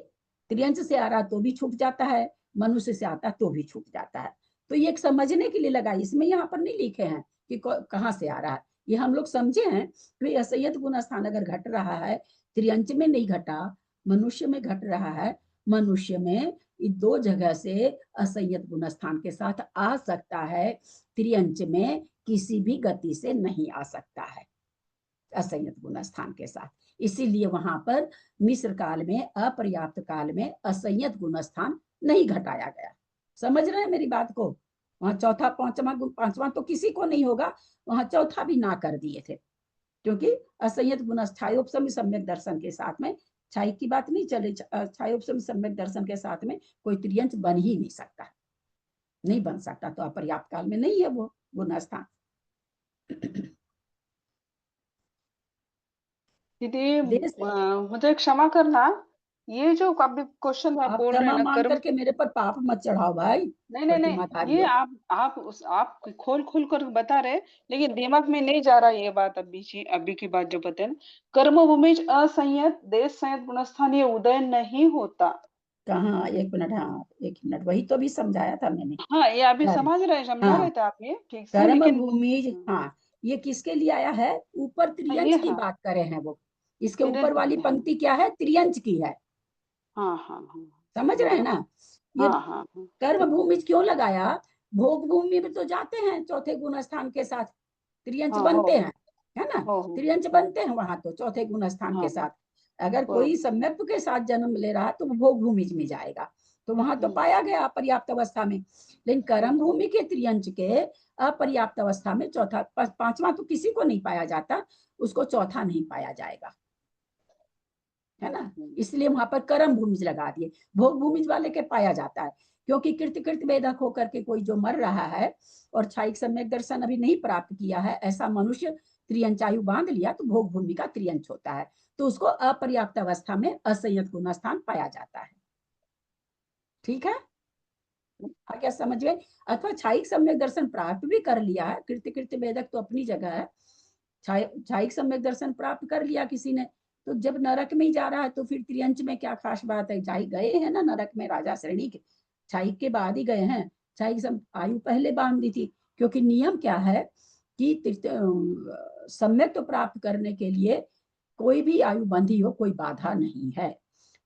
त्रियंच से आ रहा तो भी छूट जाता है, मनुष्य से आता तो भी छूट जाता है। तो ये एक समझने के लिए लगा, इसमें यहाँ पर नहीं लिखे हैं कि कहाँ से आ रहा है। ये हम लोग समझे हैं कि असंयत गुण स्थान अगर घट रहा है, त्रियंच में नहीं घटा, मनुष्य में घट रहा है, मनुष्य में दो जगह से असंयत गुण स्थान के साथ आ सकता है, त्रियंच में किसी भी गति से नहीं आ सकता है असंयत गुण स्थान के साथ। इसीलिए वहां पर मिस्र काल में, अपर्याप्त काल में असंयत गुण स्थान नहीं घटाया गया। समझ रहे हैं मेरी बात को? वहां चौथा, पांचवा तो किसी को नहीं होगा, वहां चौथा भी ना कर दिए थे, क्योंकि असंयत गुण छायोपम सम्यक दर्शन के साथ में, छाई की बात नहीं चले, छायोपम सम्यक दर्शन के साथ में कोई त्रियंच बन ही नहीं सकता, नहीं बन सकता। तो अपर्याप्त काल में नहीं है वो गुण स्थान। दीदी देश मुझे क्षमा करना, ये जो अभी क्वेश्चन आप आप बोल रहे क्षमा हैं ना, मांग कर्म, करके मेरे पर पाप मत चढ़ाओ भाई, नहीं नहीं प्रतिमा नहीं, ये धारियों। आप खोल खोल कर बता रहे, लेकिन दिमाग में नहीं जा रहा ये बात। अभी की बात जो बताए ना, कर्म भूमि असंयत देश संयत गुणस्थान, ये उदय नहीं होता। कहाँ, एक मिनट, हाँ एक मिनट, वही तो भी समझाया था मैंने। हाँ, ये अभी समझा रहे हाँ, थे आप ये ठीक से, कर्म लेकिन भूमि, हाँ ये किसके लिए आया है? ऊपर हाँ, त्रियंच ये की हाँ, बात करे हैं वो। इसके तिरंज ऊपर वाली वाले, हाँ पंक्ति क्या है? त्रियंच की है। हाँ हाँ हाँ, समझ रहे हैं ना? ये हाँ हाँ हाँ कर्म भूमि क्यों लगाया? भोग भूमि में तो जाते हैं चौथे गुण स्थान के साथ, त्रियंच हाँ, बनते हैं, है ना? हो त्रियंच बनते हैं वहां तो चौथे गुण स्थान के हाँ, साथ। अगर बरोबर, कोई सम्यक्त्व के साथ जन्म ले रहा है तो वो भोग भूमि में जाएगा, तो वहां तो पाया गया अपर्याप्त अवस्था में। लेकिन कर्म भूमि के त्रियंच के अपर्याप्त अवस्था में चौथा, पांचवा तो किसी को नहीं पाया जाता, उसको चौथा नहीं पाया जाएगा, है ना? इसलिए वहां पर कर्म भूमिज लगा दिए। भोग भूमिज वाले के पाया जाता है, क्योंकि कृत कृत वेदक होकर के कोई जो मर रहा है और क्षायिक सम्यक दर्शन अभी नहीं प्राप्त किया है, ऐसा मनुष्य त्रियंचायु बांध लिया तो भोग भूमि का त्रियंच होता है, तो उसको अपर्याप्त अवस्था में असंयत गुण स्थान पाया जाता है। ठीक है, आ क्या समझ में? अथवा क्षायिक सम्यक दर्शन प्राप्त भी कर लिया है, कृत्य कृत्य वेदक तो अपनी जगह है, क्षायिक सम्यक दर्शन प्राप्त कर लिया किसी ने, तो जब नरक में ही जा रहा है तो फिर त्रियंच में क्या खास बात है? जाई गए हैं ना नरक में, राजा श्रेणी के क्षायिक के बाद ही गए हैं। क्षायिक आयु पहले बांध दी थी, क्योंकि नियम क्या है कि सम्यक तो प्राप्त करने के लिए कोई भी आयु बंधी हो, कोई बाधा नहीं है।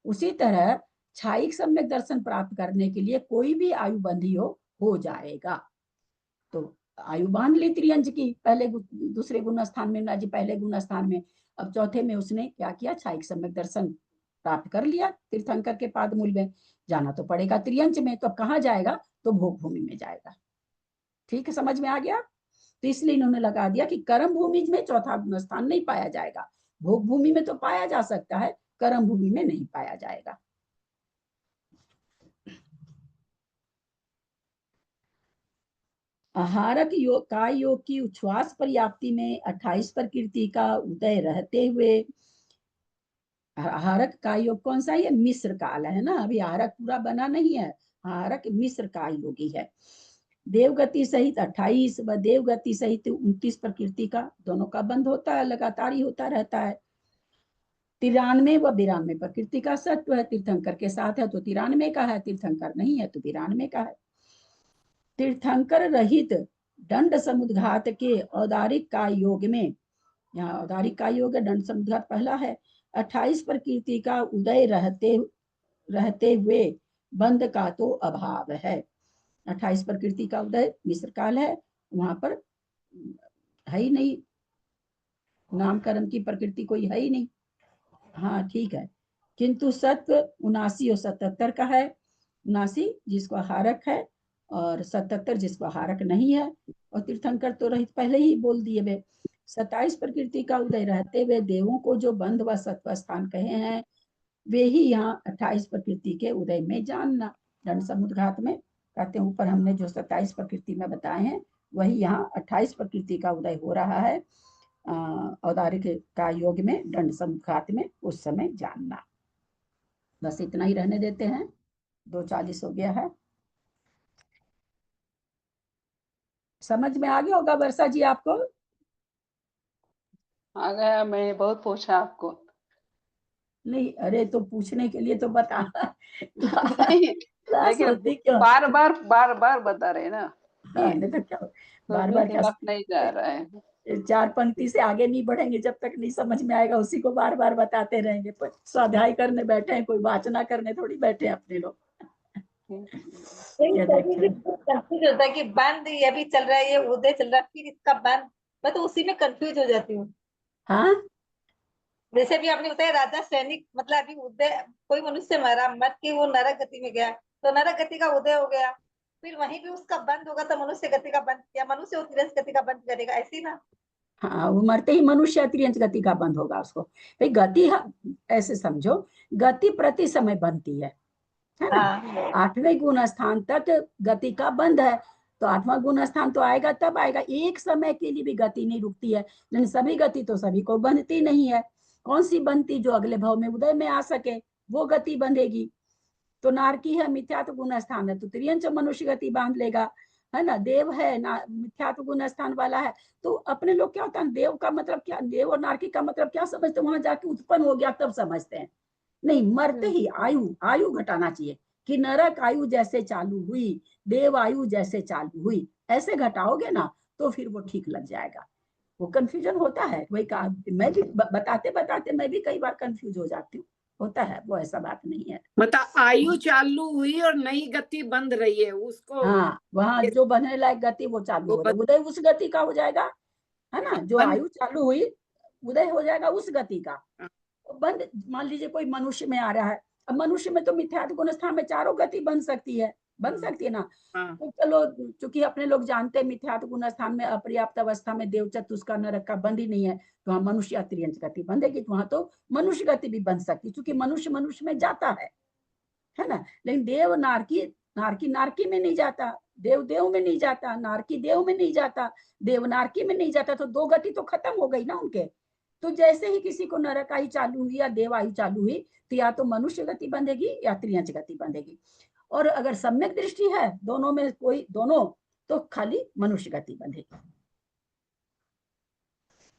उसी तरह क्षायिक सम्यक दर्शन प्राप्त करने के लिए कोई भी आयु बंधी हो जाएगा। तो आयु बांध ली त्रियंच की, पहले दूसरे गुण स्थान में, ना जी पहले गुण स्थान में, अब चौथे में उसने क्या किया? क्षायिक सम्यक दर्शन प्राप्त कर लिया तीर्थंकर के पाद मूल में, जाना तो पड़ेगा त्रियंच में, तो अब कहाँ जाएगा? तो भोग भूमि में जाएगा। ठीक है, समझ में आ गया? तो इसलिए इन्होंने लगा दिया कि कर्म भूमि में चौथा गुण स्थान नहीं पाया जाएगा, भोग भूमि में तो पाया जा सकता है, कर्म भूमि में नहीं पाया जाएगा। आहारक योग, काय योग की उच्छ्वास पर्याप्ति में 28 प्रकृति का उदय रहते हुए, आहारक काय योग कौन सा है? मिश्र काल है ना, अभी आहारक पूरा बना नहीं है, आहारक मिश्र काय योगी है। देवगति सहित 28 व देवगति सहित 29 प्रकृति का, दोनों का बंध होता है, लगातार ही होता रहता है। 93 व 92 प्रकृति का सत्व है, तीर्थंकर के साथ है तो 93 का है, तीर्थंकर नहीं है तो 92 का है। तीर्थंकर रहित दंड समुद्घात के औदारिक काय योग में, यहाँ औदारिक काय योग है, दंड समुद्घात पहला है, 28 प्रकृति का उदय रहते हुए बंध का तो अभाव है। 28 प्रकृति का उदय मिश्र काल है, वहां पर है ही नहीं, नामकरण की प्रकृति कोई है ही नहीं। हाँ ठीक है, किंतु सत्व 79 और 77 का है, 79 जिसको हारक है और 77 जिसको हारक नहीं है। और तीर्थंकर तो रहित पहले ही बोल दिए वे। 27 प्रकृति का उदय रहते हुए देवों को जो बंध व सत्व स्थान कहे हैं, वे ही यहाँ 28 प्रकृति के उदय में जानना। दंड समुद्घात में कहते हैं ऊपर हमने जो 27 प्रकृति में बताए हैं, वही यहाँ 28 प्रकृति का उदय हो रहा है औदारिक का योग में, दंड समुद्घात में, उस समय जानना। बस इतना ही रहने देते हैं, 2:40 हो गया है। समझ में आ गया होगा वर्षा जी आपको? आ गया, मैं बहुत पूछा आपको। नहीं, अरे तो पूछने के लिए तो बताना नहीं, क्लास लेकिन होती क्यों? बार बार बता रहे ना, हाँ, ये नहीं तो क्या, तो बार भी बार क्या, दिमाग नहीं जा रहा है। 4 पंक्ति से आगे नहीं बढ़ेंगे जब तक नहीं समझ में आएगा, उसी को बार बार बताते रहेंगे। पर स्वाध्याय करने बैठे हैं, कोई वाचना करने थोड़ी बैठे हैं अपने लोग। ये देखिए, कंफ्यूज होता है कि बंद ये भी चल रहा है, ये उदय चल रहा है, फिर इसका बंद, मैं तो उसी में कंफ्यूज हो जाती हूँ। हाँ जैसे भी आपने बताया राजा सैनिक, मतलब अभी उदय, कोई मनुष्य मरा, मर के वो नरक गति में गया, तो नरक गति का उदय हो गया, फिर वहीं भी उसका बंद होगा तो मनुष्य गति का बंद, या मनुष्य उत्कृष्ट गति का बंद करेगा, ऐसे ही ना? हाँ, वो मरते ही मनुष्य अतिरिक्त गति का बंद होगा उसको। भाई गति, ऐसे समझो, गति प्रति समय बनती है ना? हाँ 8वें गुण स्थान तक गति का बंद है, तो 8वां गुण स्थान तो आएगा तब आएगा, एक समय के लिए भी गति नहीं रुकती है। लेकिन सभी गति तो सभी को बनती नहीं है, कौन सी बनती जो अगले भाव में उदय में आ सके? वो गति बंधेगी। तो नारकी है मिथ्यात्व गुण स्थान है तो त्रियंच मनुष्य गति बांध लेगा, है ना। देव है ना मिथ्यात्व गुण स्थान वाला है, तो अपने लोग क्या होता है, देव का मतलब क्या, देव और नारकी का मतलब क्या समझते, वहां जाके उत्पन्न हो गया तब समझते हैं। नहीं, मरते ही आयु आयु घटाना चाहिए कि नरक आयु जैसे चालू हुई, देव आयु जैसे चालू हुई, ऐसे घटाओगे ना तो फिर वो ठीक लग जाएगा। वो कंफ्यूजन होता है, वही कहा, मैं भी बताते बताते मैं भी कई बार कंफ्यूज हो जाती हूँ, होता है वो, ऐसा बात नहीं है। मतलब आयु चालू हुई और नई गति बंध रही है उसको। हाँ, वहां जो बनने लायक गति वो चालू वो हो रहा है, उदय उस गति का हो जाएगा, है ना। जो बंद। आयु चालू हुई उदय हो जाएगा उस गति का। बंद, मान लीजिए कोई मनुष्य में आ रहा है, अब मनुष्य में तो मिथ्यात्व गुण स्थान में चारों गति बन सकती है, बन सकती है ना। हाँ। तो चलो, चूंकि अपने लोग जानते हैं मिथ्यात्व गुण स्थान में अपर्याप्त अवस्था में देव चतुष्का नरक का बंद ही नहीं है, तो वहां मनुष्य या त्रियंच गति बंधेगी, तो वहां तो मनुष्य गति भी बन सकती, क्योंकि मनुष्य मनुष्य में जाता है ना। लेकिन देव नारकी, नारकी नारकी में नहीं जाता, देव देव में नहीं जाता, नारकी देव में नहीं जाता, देव नारकी में नहीं जाता, तो दो गति तो खत्म हो गई ना उनके। तो जैसे ही किसी को नरक आयु चालू हुई या देव आयु चालू हुई, तो या तो मनुष्य गति बंधेगी या त्रियंच गति बंधेगी। और अगर सम्यक दृष्टि है दोनों में कोई, दोनों, तो खाली मनुष्य गति बंधेगी।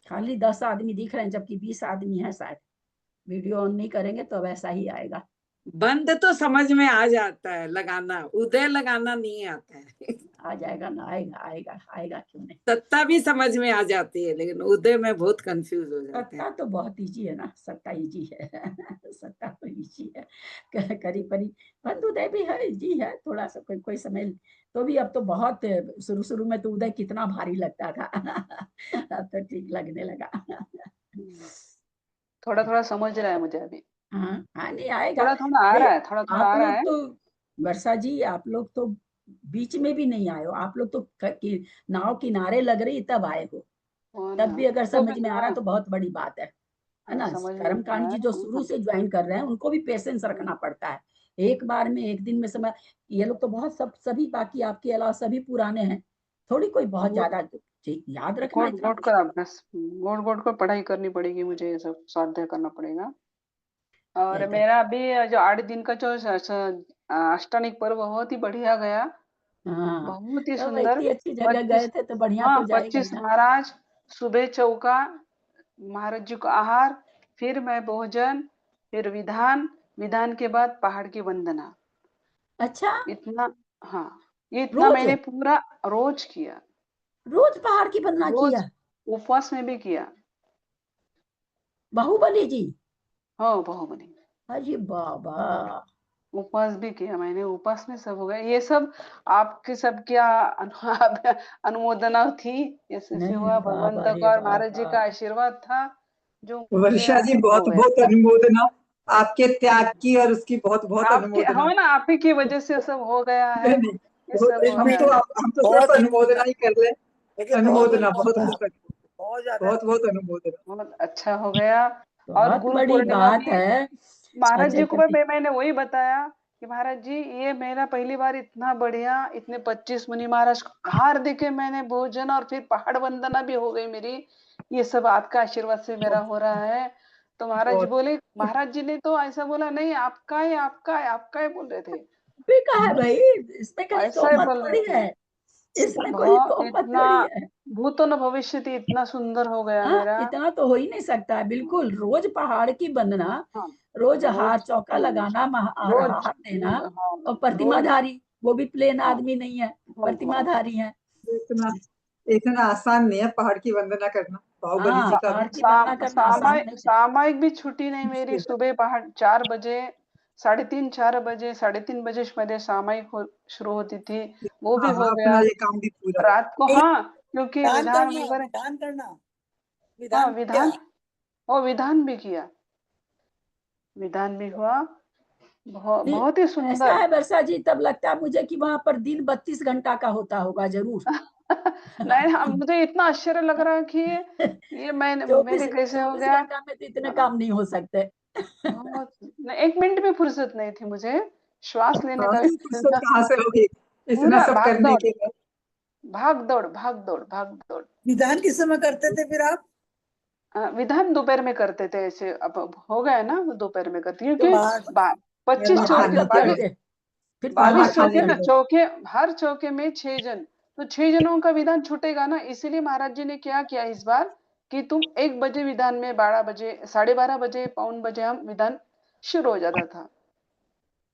खाली 10 आदमी दिख रहे हैं जबकि 20 आदमी है शायद, वीडियो ऑन नहीं करेंगे तो वैसा ही आएगा। बंद तो समझ में आ जाता है, लगाना, उदय लगाना नहीं आता है। आ जाएगा ना, आएगा आएगा आएगा, क्यों नहीं। सत्ता भी समझ में आ जाती है, लेकिन उदय में बहुत कंफ्यूज हो जाते हैं। सत्ता तो बहुत इजी है ना, सत्ता इजी है। सत्ता तो इजी है, करीब करीब। बंद उदय भी है, इजी है थोड़ा सा, कोई कोई समय तो भी। अब तो बहुत, शुरू शुरू में तो उदय कितना भारी लगता था। अब तो ठीक लगने लगा। थोड़ा थोड़ा समझ रहा है मुझे अभी, हाँ हाँ, नहीं आएगा। थोड़ा थोड़ा आ नहीं, रहा है, थोड़ा थोड़ा आप आ रहा लोग है। तो, वर्षा जी आप लोग तो बीच में भी नहीं आए हो, आप लोग तो नाव किनारे लग रही तब आए हो। वो तब ना, भी अगर तो भी समझ में आ रहा हाँ, तो बहुत बड़ी बात है ना। समझ में कर्मकांड आ जी जो रहा शुरू है। से ज्वाइन कर रहे हैं उनको भी पेशेंस रखना पड़ता है, एक बार में एक दिन में समय। ये लोग तो बहुत, सब सभी बाकी आपके अलावा सभी पुराने हैं, थोड़ी कोई बहुत वो ज्यादा याद रखना गोड इतना गोड कर मुश्किल। अभ्यास, गोड गोड कर पढ़ाई करनी पड़ेगी मुझे, ये सब स्वाध्याय करना पड़ेगा। और ठीक है। मेरा अभी जो 8 दिन का जो अष्टानिक पर्व बहुत ही बढ़िया गया, हाँ, बहुत ही तो सुंदर। इतनी अच्छी जगह गए 25, थे तो बढ़िया हाँ तो जाएगा ही 25 ना। महाराज, सुबह चौका, महाराज जी को आहार, फिर मैं भोजन, फिर विधान, विधान के बाद पहाड़ की वंदना। अच्छा, इतना, हाँ, ये इतना रोज मैंने पूरा रोज किया। रोज पहाड़ की वंदना रोज किया? उपवास में भी किया। बाहुबली जी? हाँ बाहुबली, अरे बाबा। उपवास भी किया मैंने, उपवास में सब हो गया ये सब। आपके सब क्या अनुमोदना थी, ऐसे नहीं हुआ, बाबा भगवंत रे का और महाराज जी बाबा। का आशीर्वाद था जो मुझे वर्षा जी हो बहुत गया। बहुत अनुमोदना, आपके त्याग की और उसकी बहुत बहुत आपके, अनुमोदना। हाँ ना, आप ही की वजह से सब हो गया है, नहीं नहीं, ये सब हो हम रहा तो है। सिर्फ अनुमोदना ही कर ले। अनुमोदना, बहुत बहुत बहुत बहुत अनुमोदना। बहुत अच्छा हो गया। और बहुत गुरु बड़ी पूर्णिमा बात भी है। महाराज अच्छा जी को कभी, मैंने वही बताया कि महाराज जी ये मेरा पहली बार इतना बढ़िया, इतने 25 मुनि महाराज को हार देके मैंने भोजन और फिर पहाड़ वंदना भी हो गई मेरी, ये सब आपका आशीर्वाद से मेरा हो रहा है। तो महाराज जी बहुत बोले, महाराज जी ने तो ऐसा बोला नहीं, आपका है आपका है आपका है बोल रहे थे, भी कहा है भाई, इसमें कहीं ऐसा तो ही मत बोल रहे थोड़ी थे। है, इसमें कोई बहुत तो मत इतना, थोड़ी है। भूतो न भविष्य थी, इतना सुंदर हो गया हाँ, मेरा। इतना तो हो ही नहीं सकता है, बिल्कुल रोज पहाड़ की वंदना, हाँ रोज हार रोज, चौका लगाना, रोज, हार देना। हाँ और रोज, प्रतिमाधारी, वो भी प्लेन हाँ आदमी नहीं है, हाँ हाँ। प्रतिमाधारी है। इतना इतना आसान नहीं है पहाड़ की वंदना करना, बाहुबली हाँ, जी का भी। पहाड़ की वंदना करना आसान सामयिक नहीं है। सामयिक भी छुट्टी नहीं मेरी, मुश्किल है। सुबह पहाड़ 4 बजे, 3:30 4 बजे, 3:30 बजे मेरे सामयिक शुरू होती थी, वो भी हाँ हो हाँ, गया। अपना ये काम भी पूरा। रात को, हाँ, क्योंकि विधान विधान करना, वगैरह, विधान करना, हाँ विधान किया। विधान, और विधान भी किया, विधान भी हुआ, बहुत नहीं, बहुत ही ऐसा सुंदर। है वर्षा जी, तब लगता है मुझे कि वहां पर दिन 32 घंटा का होता होगा जरूर। नहीं मुझे इतना आश्चर्य लग रहा है कि ये मैंने, चौबीस मेरे कैसे हो 24 गया। घंटा में तो इतने हाँ, काम नहीं हो सकते। बहुत नहीं, 1 मिनट भी फुर्सत नहीं थी मुझे, श्वास लेने हाँ, का भी नहीं फुर्सत कहाँ से होगी इतना पूरा सब भाग करने दौड़, के बाद। भाग दौड़ भाग दौड़ भाग दौड़। विधान किस समय करते थे फिर आप? विधान दोपहर में करते थे ऐसे, अब हो गया ना दोपहर में करते, तो क्योंकि बाहर 25 बाहर पहाड़ चौके खाने कब के लिए 22 चढ़ते? फिर बाहर पहाड़ 22 कब खाने चौके के ना, लिए चढ़ते? चौके हर चौके में 6 जन, तो 6 जनों का विधान छूटेगा ना, इसीलिए महाराज जी ने क्या किया इस बार कि तुम 1 बजे विधान में, 12 बजे, 12:30 बजे, पौन बजे हम विधान शुरू हो जाता था,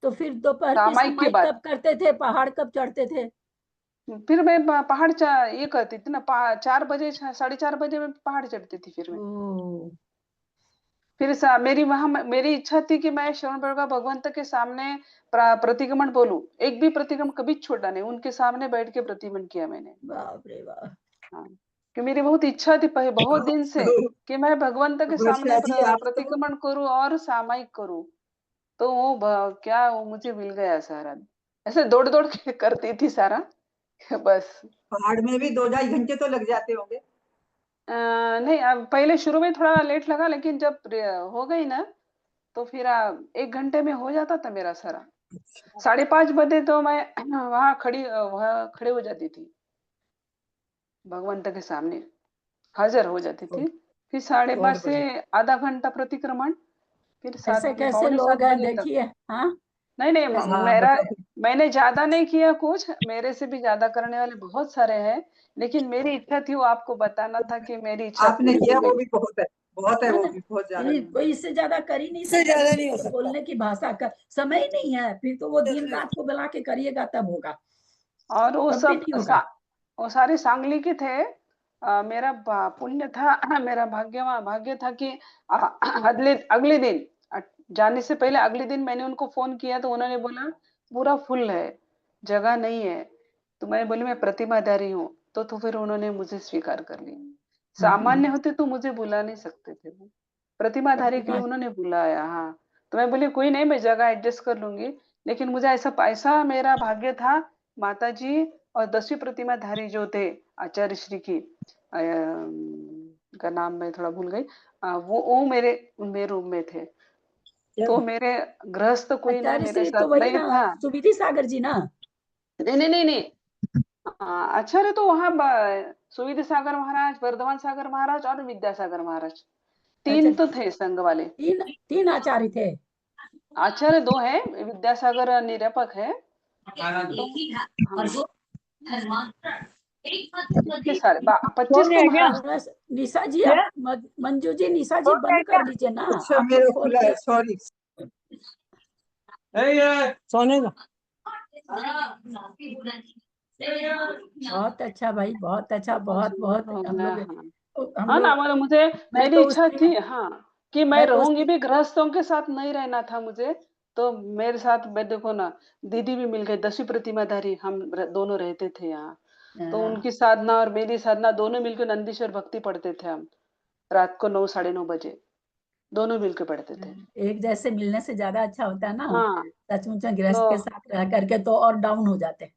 तो फिर दोपहर की सामायिक के समाई बाद। कब करते थे? पहाड़ कब चढ़ते थे? फिर मैं पहाड़ ये करती थी ना, 4 बजे, 4:30 बजे मैं पहाड़ चढ़ती थी। फिर मैं, ओ, फिर मेरी वहां मेरी इच्छा थी कि मैं श्रवण बेळगाव भगवंत के सामने प्रतिक्रमण बोलूं, एक भी प्रतिक्रमण कभी छोड़ा नहीं, उनके सामने बैठ के प्रतिक्रमण किया मैंने। बाप रे बाप। हाँ, कि मेरी बहुत इच्छा थी बहुत दिन से तो कि मैं भगवंत के सामने वर्षा जी आप तो प्रतिक्रमण करूं और सामायिक करूं। तो वो क्या वो मुझे मिल गया सारा, ऐसे दौड़ दौड़ के करती थी सारा बस। पहाड़ में भी 2-2.5 घंटे तो लग जाते होंगे। नहीं, अब पहले शुरू में थोड़ा लेट लगा, लेकिन जब हो गई ना तो फिर 1 घंटे में हो जाता था मेरा सारा। 5:30 बजे तो मैं वहां खड़े हो जाती थी भगवंत के सामने, हाजिर हो जाती थी। फिर 5:30 बहुत से बढ़िया। आधा घंटा प्रतिक्रमण, फिर ऐसे 7 कैसे पौने 7 लोग हैं बजे तक। देखिए। हाँ, नहीं नहीं, ऐसे हाँ मेरा बताओ। मैंने ज्यादा नहीं किया कुछ, मेरे से भी ज्यादा करने वाले बहुत सारे हैं, लेकिन मेरी इच्छा थी वो आपको बताना था कि मेरी इच्छा आपने पूरी किया हो वो गई। भी बहुत है, बहुत है, ना वो ना, भी बहुत ज्यादा ये नहीं। कोई इससे ज्यादा कर ही नहीं इससे सकता, ज्यादा नहीं क्योंकि हो तो सकता। बोलने की भाषा का समय ही नहीं है। फिर तो वो दिन रात को बुला के करिएगा तब होगा, और वो तब भी सब नहीं होगा। वो सारे सांगली के थे। मेरा पुण्य था मेरा भाग्य था कि अगले अगले दिन, जाने से पहले अगले दिन मैंने उनको फोन किया तो उन्होंने बोला पूरा फुल है, जगह नहीं है। तो मैं बोली मैं प्रतिमाधारी हूँ, तो फिर उन्होंने मुझे स्वीकार कर लिया। सामान्य होते तो मुझे बुला नहीं सकते थे वो, प्रतिमाधारी के लिए प्रतिमा। उन्होंने बुलाया। हाँ, तो मैं बोली कोई नहीं, मैं जगह एडजस्ट कर लूंगी, लेकिन मुझे ऐसा पैसा मेरा भाग्य था। माता जी और 10वीं प्रतिमाधारी जो थे आचार्य श्री की का नाम मैं थोड़ा भूल गई, वो मेरे रूम में थे। तो मेरे गृहस्थ कोई ना आचार्य मेरे श्री तो साथ वही नहीं ना, था। सुविधि सागर जी ना? नहीं नहीं नहीं नहीं, आचार्य तो वहां सुविधि सागर महाराज, वर्धमान सागर महाराज और विद्यासागर महाराज, अच्छा, 3 तो थे संघ वाले। तीन तीन आचार्य थे। आचार्य 2 है, विद्यासागर निरूपक है। तो हाँ, इतने सारे 25 तो महाराज। निशा जी, आप मंजू जी, निशा जी बंद कर दीजिए ना, अच्छा आप मेरा लोग खोल खुला के। है, सॉरी। सोने का बहुत अच्छा भाई, बहुत अच्छा, बहुत बहुत सुंदर बहुत हो हम गया। लोग, हाँ, हम हाँ ना, लोग, मतलब मुझे मैं मेरी तो इच्छा उसमें थी, हाँ, कि मैं मैं तो रहूंगी उसमें भी गृहस्थों के साथ नहीं रहना था मुझे। तो मेरे साथ मैं देखो ना, दीदी भी मिल गई, 10वीं प्रतिमाधारी, हम दोनों रहते थे यहाँ। तो उनकी साधना और मेरी साधना दोनों मिलकर नंदीश्वर भक्ति पढ़ते थे हम, रात को 9, 9:30 बजे दोनों मिलकर पढ़ते थे। एक जैसे मिलने से ज्यादा अच्छा होता है ना, हाँ, सचमुच में गृहस्थ तो के साथ रह करके तो और डाउन हो जाते हैं।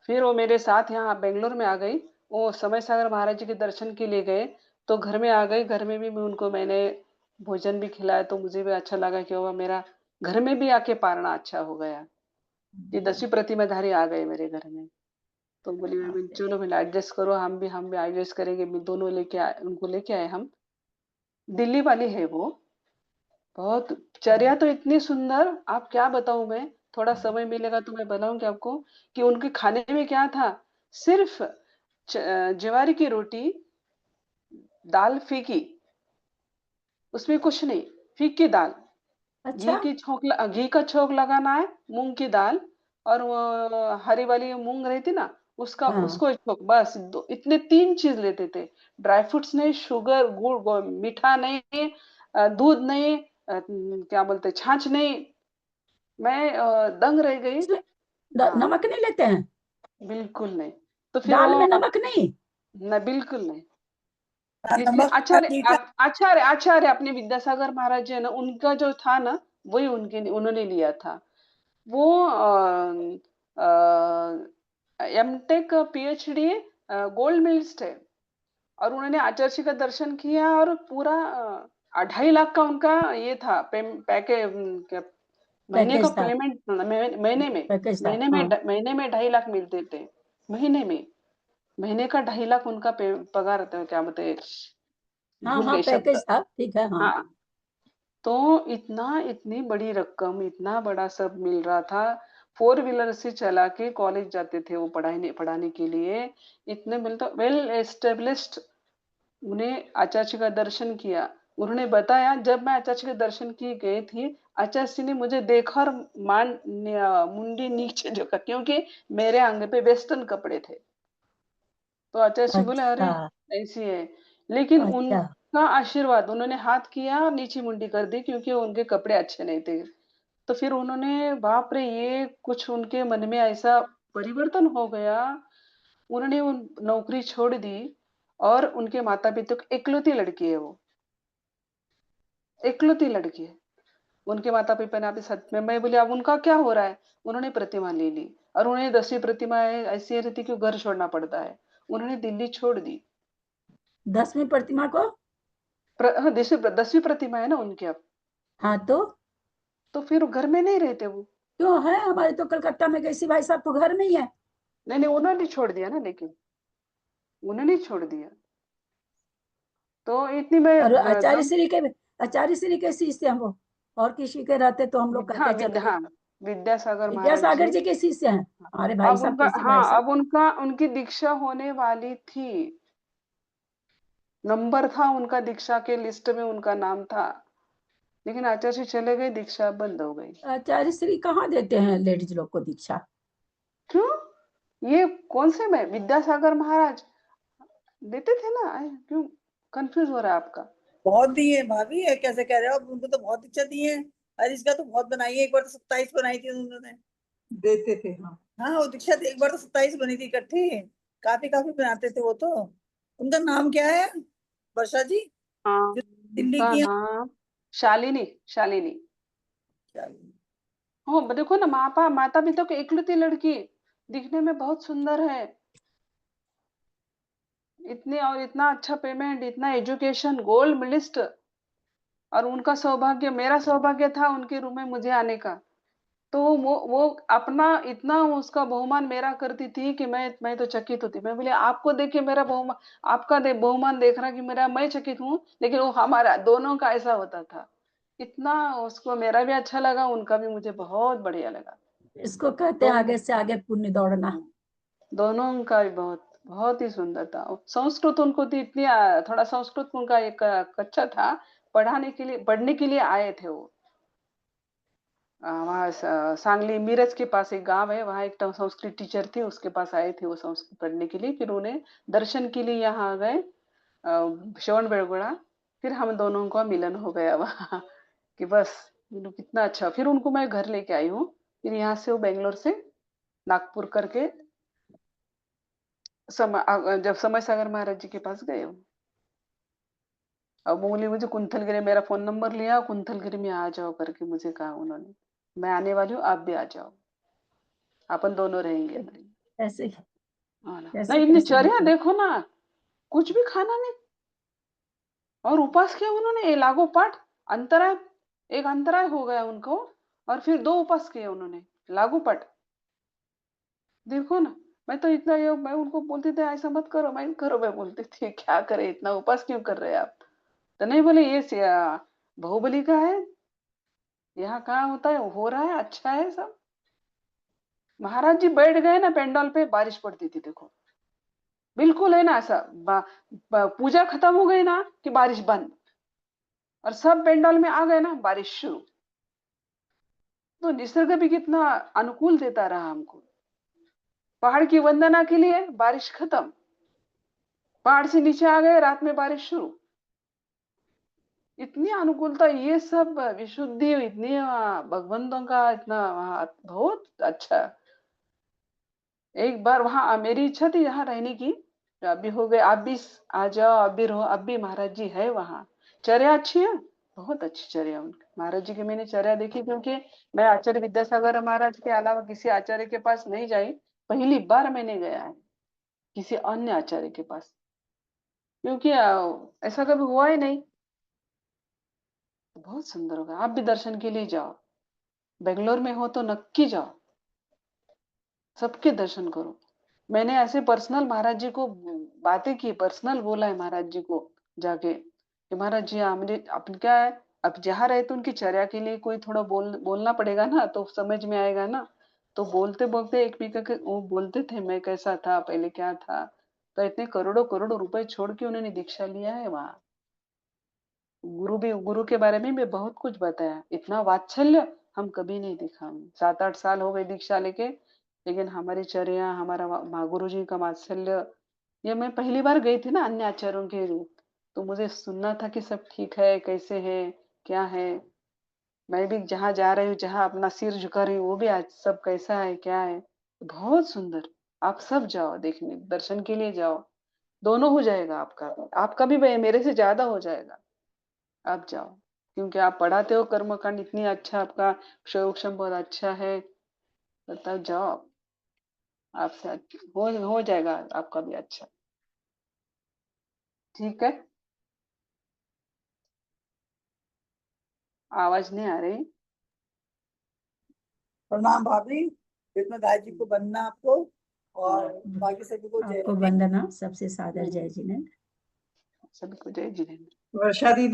फिर वो मेरे साथ यहाँ बेंगलोर में आ गई। वो समय सागर महाराज जी के दर्शन के लिए गए, तो घर में आ गई। घर में भी मैंने भोजन भी खिलाया, तो मुझे भी अच्छा लगा कि वो मेरा घर में भी आके पारना अच्छा हो गया। ये 10वीं प्रतिमाधारी आ गए मेरे घर में। तो बोली मैं चलो मैं एडजस्ट करो, हम भी एडजस्ट करेंगे, दोनों लेके आए, उनको लेके आए हम। दिल्ली वाली है वो, बहुत चर्या तो इतनी सुंदर, आप क्या बताऊं मैं, थोड़ा समय मिलेगा तो मैं बताऊंगी आपको कि उनके खाने में क्या था। सिर्फ ज्वारी की रोटी, दाल फीकी, उसमें कुछ नहीं, फीकी दाल, अच्छा। घी का छोंक लगाना है, मूंग की दाल, और वो हरी वाली मूंग रहती ना, उसका हाँ, उसको एक छोंक, बस इतने 3 चीज लेते थे। ड्राई फ्रूट्स नहीं, शुगर, मीठा नहीं, दूध नहीं, क्या बोलते, छाछ नहीं। मैं दंग रह गई। इसमें हाँ, नमक नहीं लेते हैं? बिल्कुल नहीं। तो फिर दाल में वो, नमक नहीं? न बिल्कुल नहीं। इसलिए नमक आचार्य अपने विद्यासागर महाराज जी है ना, उनका जो था ना, वही उन्होंने लिया था। वो एमटेक पीएचडी गोल्ड मेडलिस्ट है, और उन्होंने आचार्य जी का दर्शन किया, और पूरा 2.5 लाख का उनका ये था पैकेज, महीने का पैकेज था, पेमेंट, महीने में, पैकेज था, हाँ। महीने में 2.5 लाख मिलते थे। महीने में, महीने का 2.5 लाख उनका पगार था, क्या बोलते हाँ भूल हाँ गए शब्द। पैकेज था, ठीक है, हाँ। हाँ, तो इतनी बड़ी रकम, इतना बड़ा सब मिल रहा था। फोर व्हीलर से चला के कॉलेज जाते थे वो पढ़ाने के लिए। इतने मिलता वेल एस्टेब्लिश्ड। उन्हें आचार्य जी का दर्शन किया। उन्होंने बताया, जब मैं आचार्य जी के दर्शन की गई थी, आचार्य जी ने मुझे देखा और मुंडी नीचे झुका, क्योंकि मेरे आंगे पे वेस्टर्न कपड़े थे। तो आचार्य जी बोले, अरे अच्छा ऐसी है। लेकिन अच्छा। उनका आशीर्वाद, उन्होंने हाथ किया और नीचे मुंडी कर दी, क्योंकि उनके कपड़े अच्छे नहीं थे। तो फिर उन्होंने, बाप रे, ये कुछ उनके मन में ऐसा परिवर्तन हो गया। उन्होंने वो नौकरी छोड़ दी। और उनके माता पिता की इकलौती लड़की है वो, इकलौती लड़की है। उनके माता पिता ने, आप सच में, मैं बोली अब उनका क्या हो रहा है। उन्होंने प्रतिमा ले ली। और उन्हें 10वीं प्रतिमा है, ऐसी रहती कि घर छोड़ना पड़ता है। उन्होंने दिल्ली छोड़ दी। 10वीं प्रतिमा को? हाँ, 10वीं प्रतिमा है ना उनकी अब। हाँ तो फिर घर में नहीं रहते वो। क्यों है, हमारे तो कलकत्ता में कैसी भाई साहब तो घर में ही है। नहीं नहीं, उन्होंने छोड़ दिया ना, लेकिन उन्होंने छोड़ दिया। तो इतनी मैं और दम। आचार्य श्री के शिष्य हैं वो, और किसी के रहते तो हम लोग कहते चलो भाई। हाँ, विद्यासागर महाराज विद्यासागर जी। जी के शिष्य हैं। अरे भाई अब साहब, उनका, कैसी भाई हाँ, साहब। अब उनकी दीक्षा होने वाली थी। नंबर था उनका, दीक्षा के लिस्ट में उनका नाम था। लेकिन आचार्य जी चले गए, दीक्षा बंद हो गई। आचार्य श्री कहाँ देते हैं लेडीज लोग को दीक्षा? क्यों? ये कौन से में विद्यासागर महाराज देते थे ना, क्यों कंफ्यूज हो रहा है आपका? बहुत दिए भाभी, ये कैसे कह रहे हो आप? उनको तो बहुत इच्छा दी है। अरे इसका तो बहुत बनाई है, एक बार तो 27 बनाई थी उन्होंने। देते थे, हाँ। हाँ वो दीक्षा एक बार तो 27 बनी थी इकट्ठी। काफी काफी बनाते थे वो तो। उनका नाम क्या है? वर्षा जी, हाँ, जो दिल्ली उनका की हैं? नाम शालिनी, शालिनी। क्या? हो, देखो ना, माता पिता की इकलौती लड़की, दिखने में बहुत सुंदर है। इतने, और इतना अच्छा पेमेंट, इतना एजुकेशन, गोल्ड मेडलिस्ट। और उनका सौभाग्य, मेरा सौभाग्य था उनके रूम में मुझे आने का। तो वो अपना इतना उसका बहुमान मेरा करती थी कि मैं तो चकित होती। मैं बोली, आपको देख के मेरा बहुमान, आपका बहुमान देख रहा कि मेरा, मैं चकित हूँ, लेकिन वो हमारा दोनों का ऐसा होता था। इतना उसको मेरा भी अच्छा लगा, उनका भी मुझे बहुत बढ़िया लगा। इसको कहते हैं दोनों, आगे से आगे पुण्य दौड़ना। दोनों का भी बहुत बहुत ही सुंदर था। संस्कृत उनको थी इतनी, थोड़ा संस्कृत उनका एक कच्चा था। पढ़ने के लिए आए थे वो। वहाँ सांगली मिरज के पास एक गांव है, वहाँ एक संस्कृत टीचर थी, उसके पास आए थे वो संस्कृत पढ़ने के लिए। फिर उन्हें दर्शन के लिए यहाँ आ गए, श्रवण बेलगोड़ा। फिर हम दोनों का मिलन हो गया वहाँ कि बस, कितना अच्छा। फिर उनको मैं घर लेके आई हूँ। फिर यहाँ से वो बेंगलोर से नागपुर करके जब समय सागर महाराज जी के पास गए हो। अब बोली, मुझे कुंथलगिरी, मेरा फोन नंबर लिया, कुंथलगिरी में आ जाओ करके मुझे कहा उन्होंने। मैं आने वाली हूँ, आप भी आ जाओ, अपन दोनों रहेंगे। ऐसे हाँ ना, कैसे नहीं, इतनी कैसे चर्या देखो। देखो ना, कुछ भी खाना नहीं। और उपास किया उन्होंने, ये लागो पाठ, अंतराय, एक अंतराय हो गया उनको। और फिर 2 उपास किए उन्होंने, लागू पाठ। देखो ना, मैं तो इतना, ये मैं उनको बोलती थी ऐसा मत करो, मैं करो, मैं बोलती थी क्या करे, इतना उपास क्यों कर रहे हैं आप? तो नहीं, बोले ये बाहुबली का है, यहाँ कहाँ होता है, हो रहा है, अच्छा है सब। महाराज जी बैठ गए ना पेंडल पे, बारिश पड़ती थी, देखो बिल्कुल है ना ऐसा। पूजा खत्म हो गई ना कि बारिश बंद। और सब पेंडल में आ गए ना, बारिश शुरू। तो निसर्ग भी कितना अनुकूल देता रहा हमको। पहाड़ की वंदना के लिए बारिश खत्म, पहाड़ से नीचे आ गए, रात में बारिश शुरू। इतनी अनुकूलता, ये सब विशुद्धि, इतनी भगवंतों का इतना वहाँ बहुत अच्छा। एक बार वहां मेरी इच्छा थी यहाँ रहने की, तो अभी हो गए, आप भी आ जाओ, आप भी रहो, अब भी महाराज जी है वहाँ। चर्या अच्छी है, बहुत अच्छी चर्या उनकी महाराज जी की मैंने चर्या देखी, क्योंकि मैं आचार्य विद्यासागर महाराज के अलावा किसी आचार्य के पास नहीं जाई। पहली बार मैंने गया है किसी अन्य आचार्य के पास, क्योंकि ऐसा कभी हुआ ही नहीं। तो बहुत सुंदर होगा, आप भी दर्शन के लिए जाओ, बेंगलोर में हो तो नक्की जाओ, सबके दर्शन करो। मैंने ऐसे पर्सनल महाराज जी को बातें की, पर्सनल बोला है महाराज जी को जाके, कि महाराज जी हमने अपन क्या है, अब जहाँ रहे तो उनकी चर्या के लिए कोई थोड़ा बोलना पड़ेगा ना, तो समझ में आएगा ना। तो बोलते बोलते एक भी के वो बोलते थे मैं कैसा था पहले क्या था, तो इतने करोड़ों करोड़ों रुपए छोड़ के उन्होंने दीक्षा लिया है वहां। गुरु के बारे में भी बहुत कुछ बताया, इतना वात्सल्य हम कभी नहीं दिखा। 7-8 साल हो गए दीक्षा लेके, लेकिन हमारी चर्या हमारा गुरु जी का वात्सल्य, ये मैं पहली बार गई थी ना अन्य आचार्यों के, तो मुझे सुनना था कि सब ठीक है कैसे है क्या है। मैं भी जहाँ जा रही हूँ, जहाँ अपना सिर झुका रही हूँ, वो भी आज सब कैसा है क्या है, बहुत सुंदर। आप सब जाओ देखने, दर्शन के लिए जाओ, दोनों हो जाएगा आपका भी मेरे से ज्यादा हो जाएगा। आप जाओ, क्योंकि आप पढ़ाते हो कर्मकांड इतनी अच्छा, आपका क्षोक्षम बहुत अच्छा है, तब जाओ आपसे हो जाएगा आपका भी अच्छा। ठीक है, आवाज नहीं आ रही। प्रणाम भाभी, इतना दाई जी को बनना आपको, और बाकी सभी को जय आपको हिंद। वंदना, सबसे सादर जय जिनेंद्र। सभी को जय जिनेंद्र। वर्षा दीदी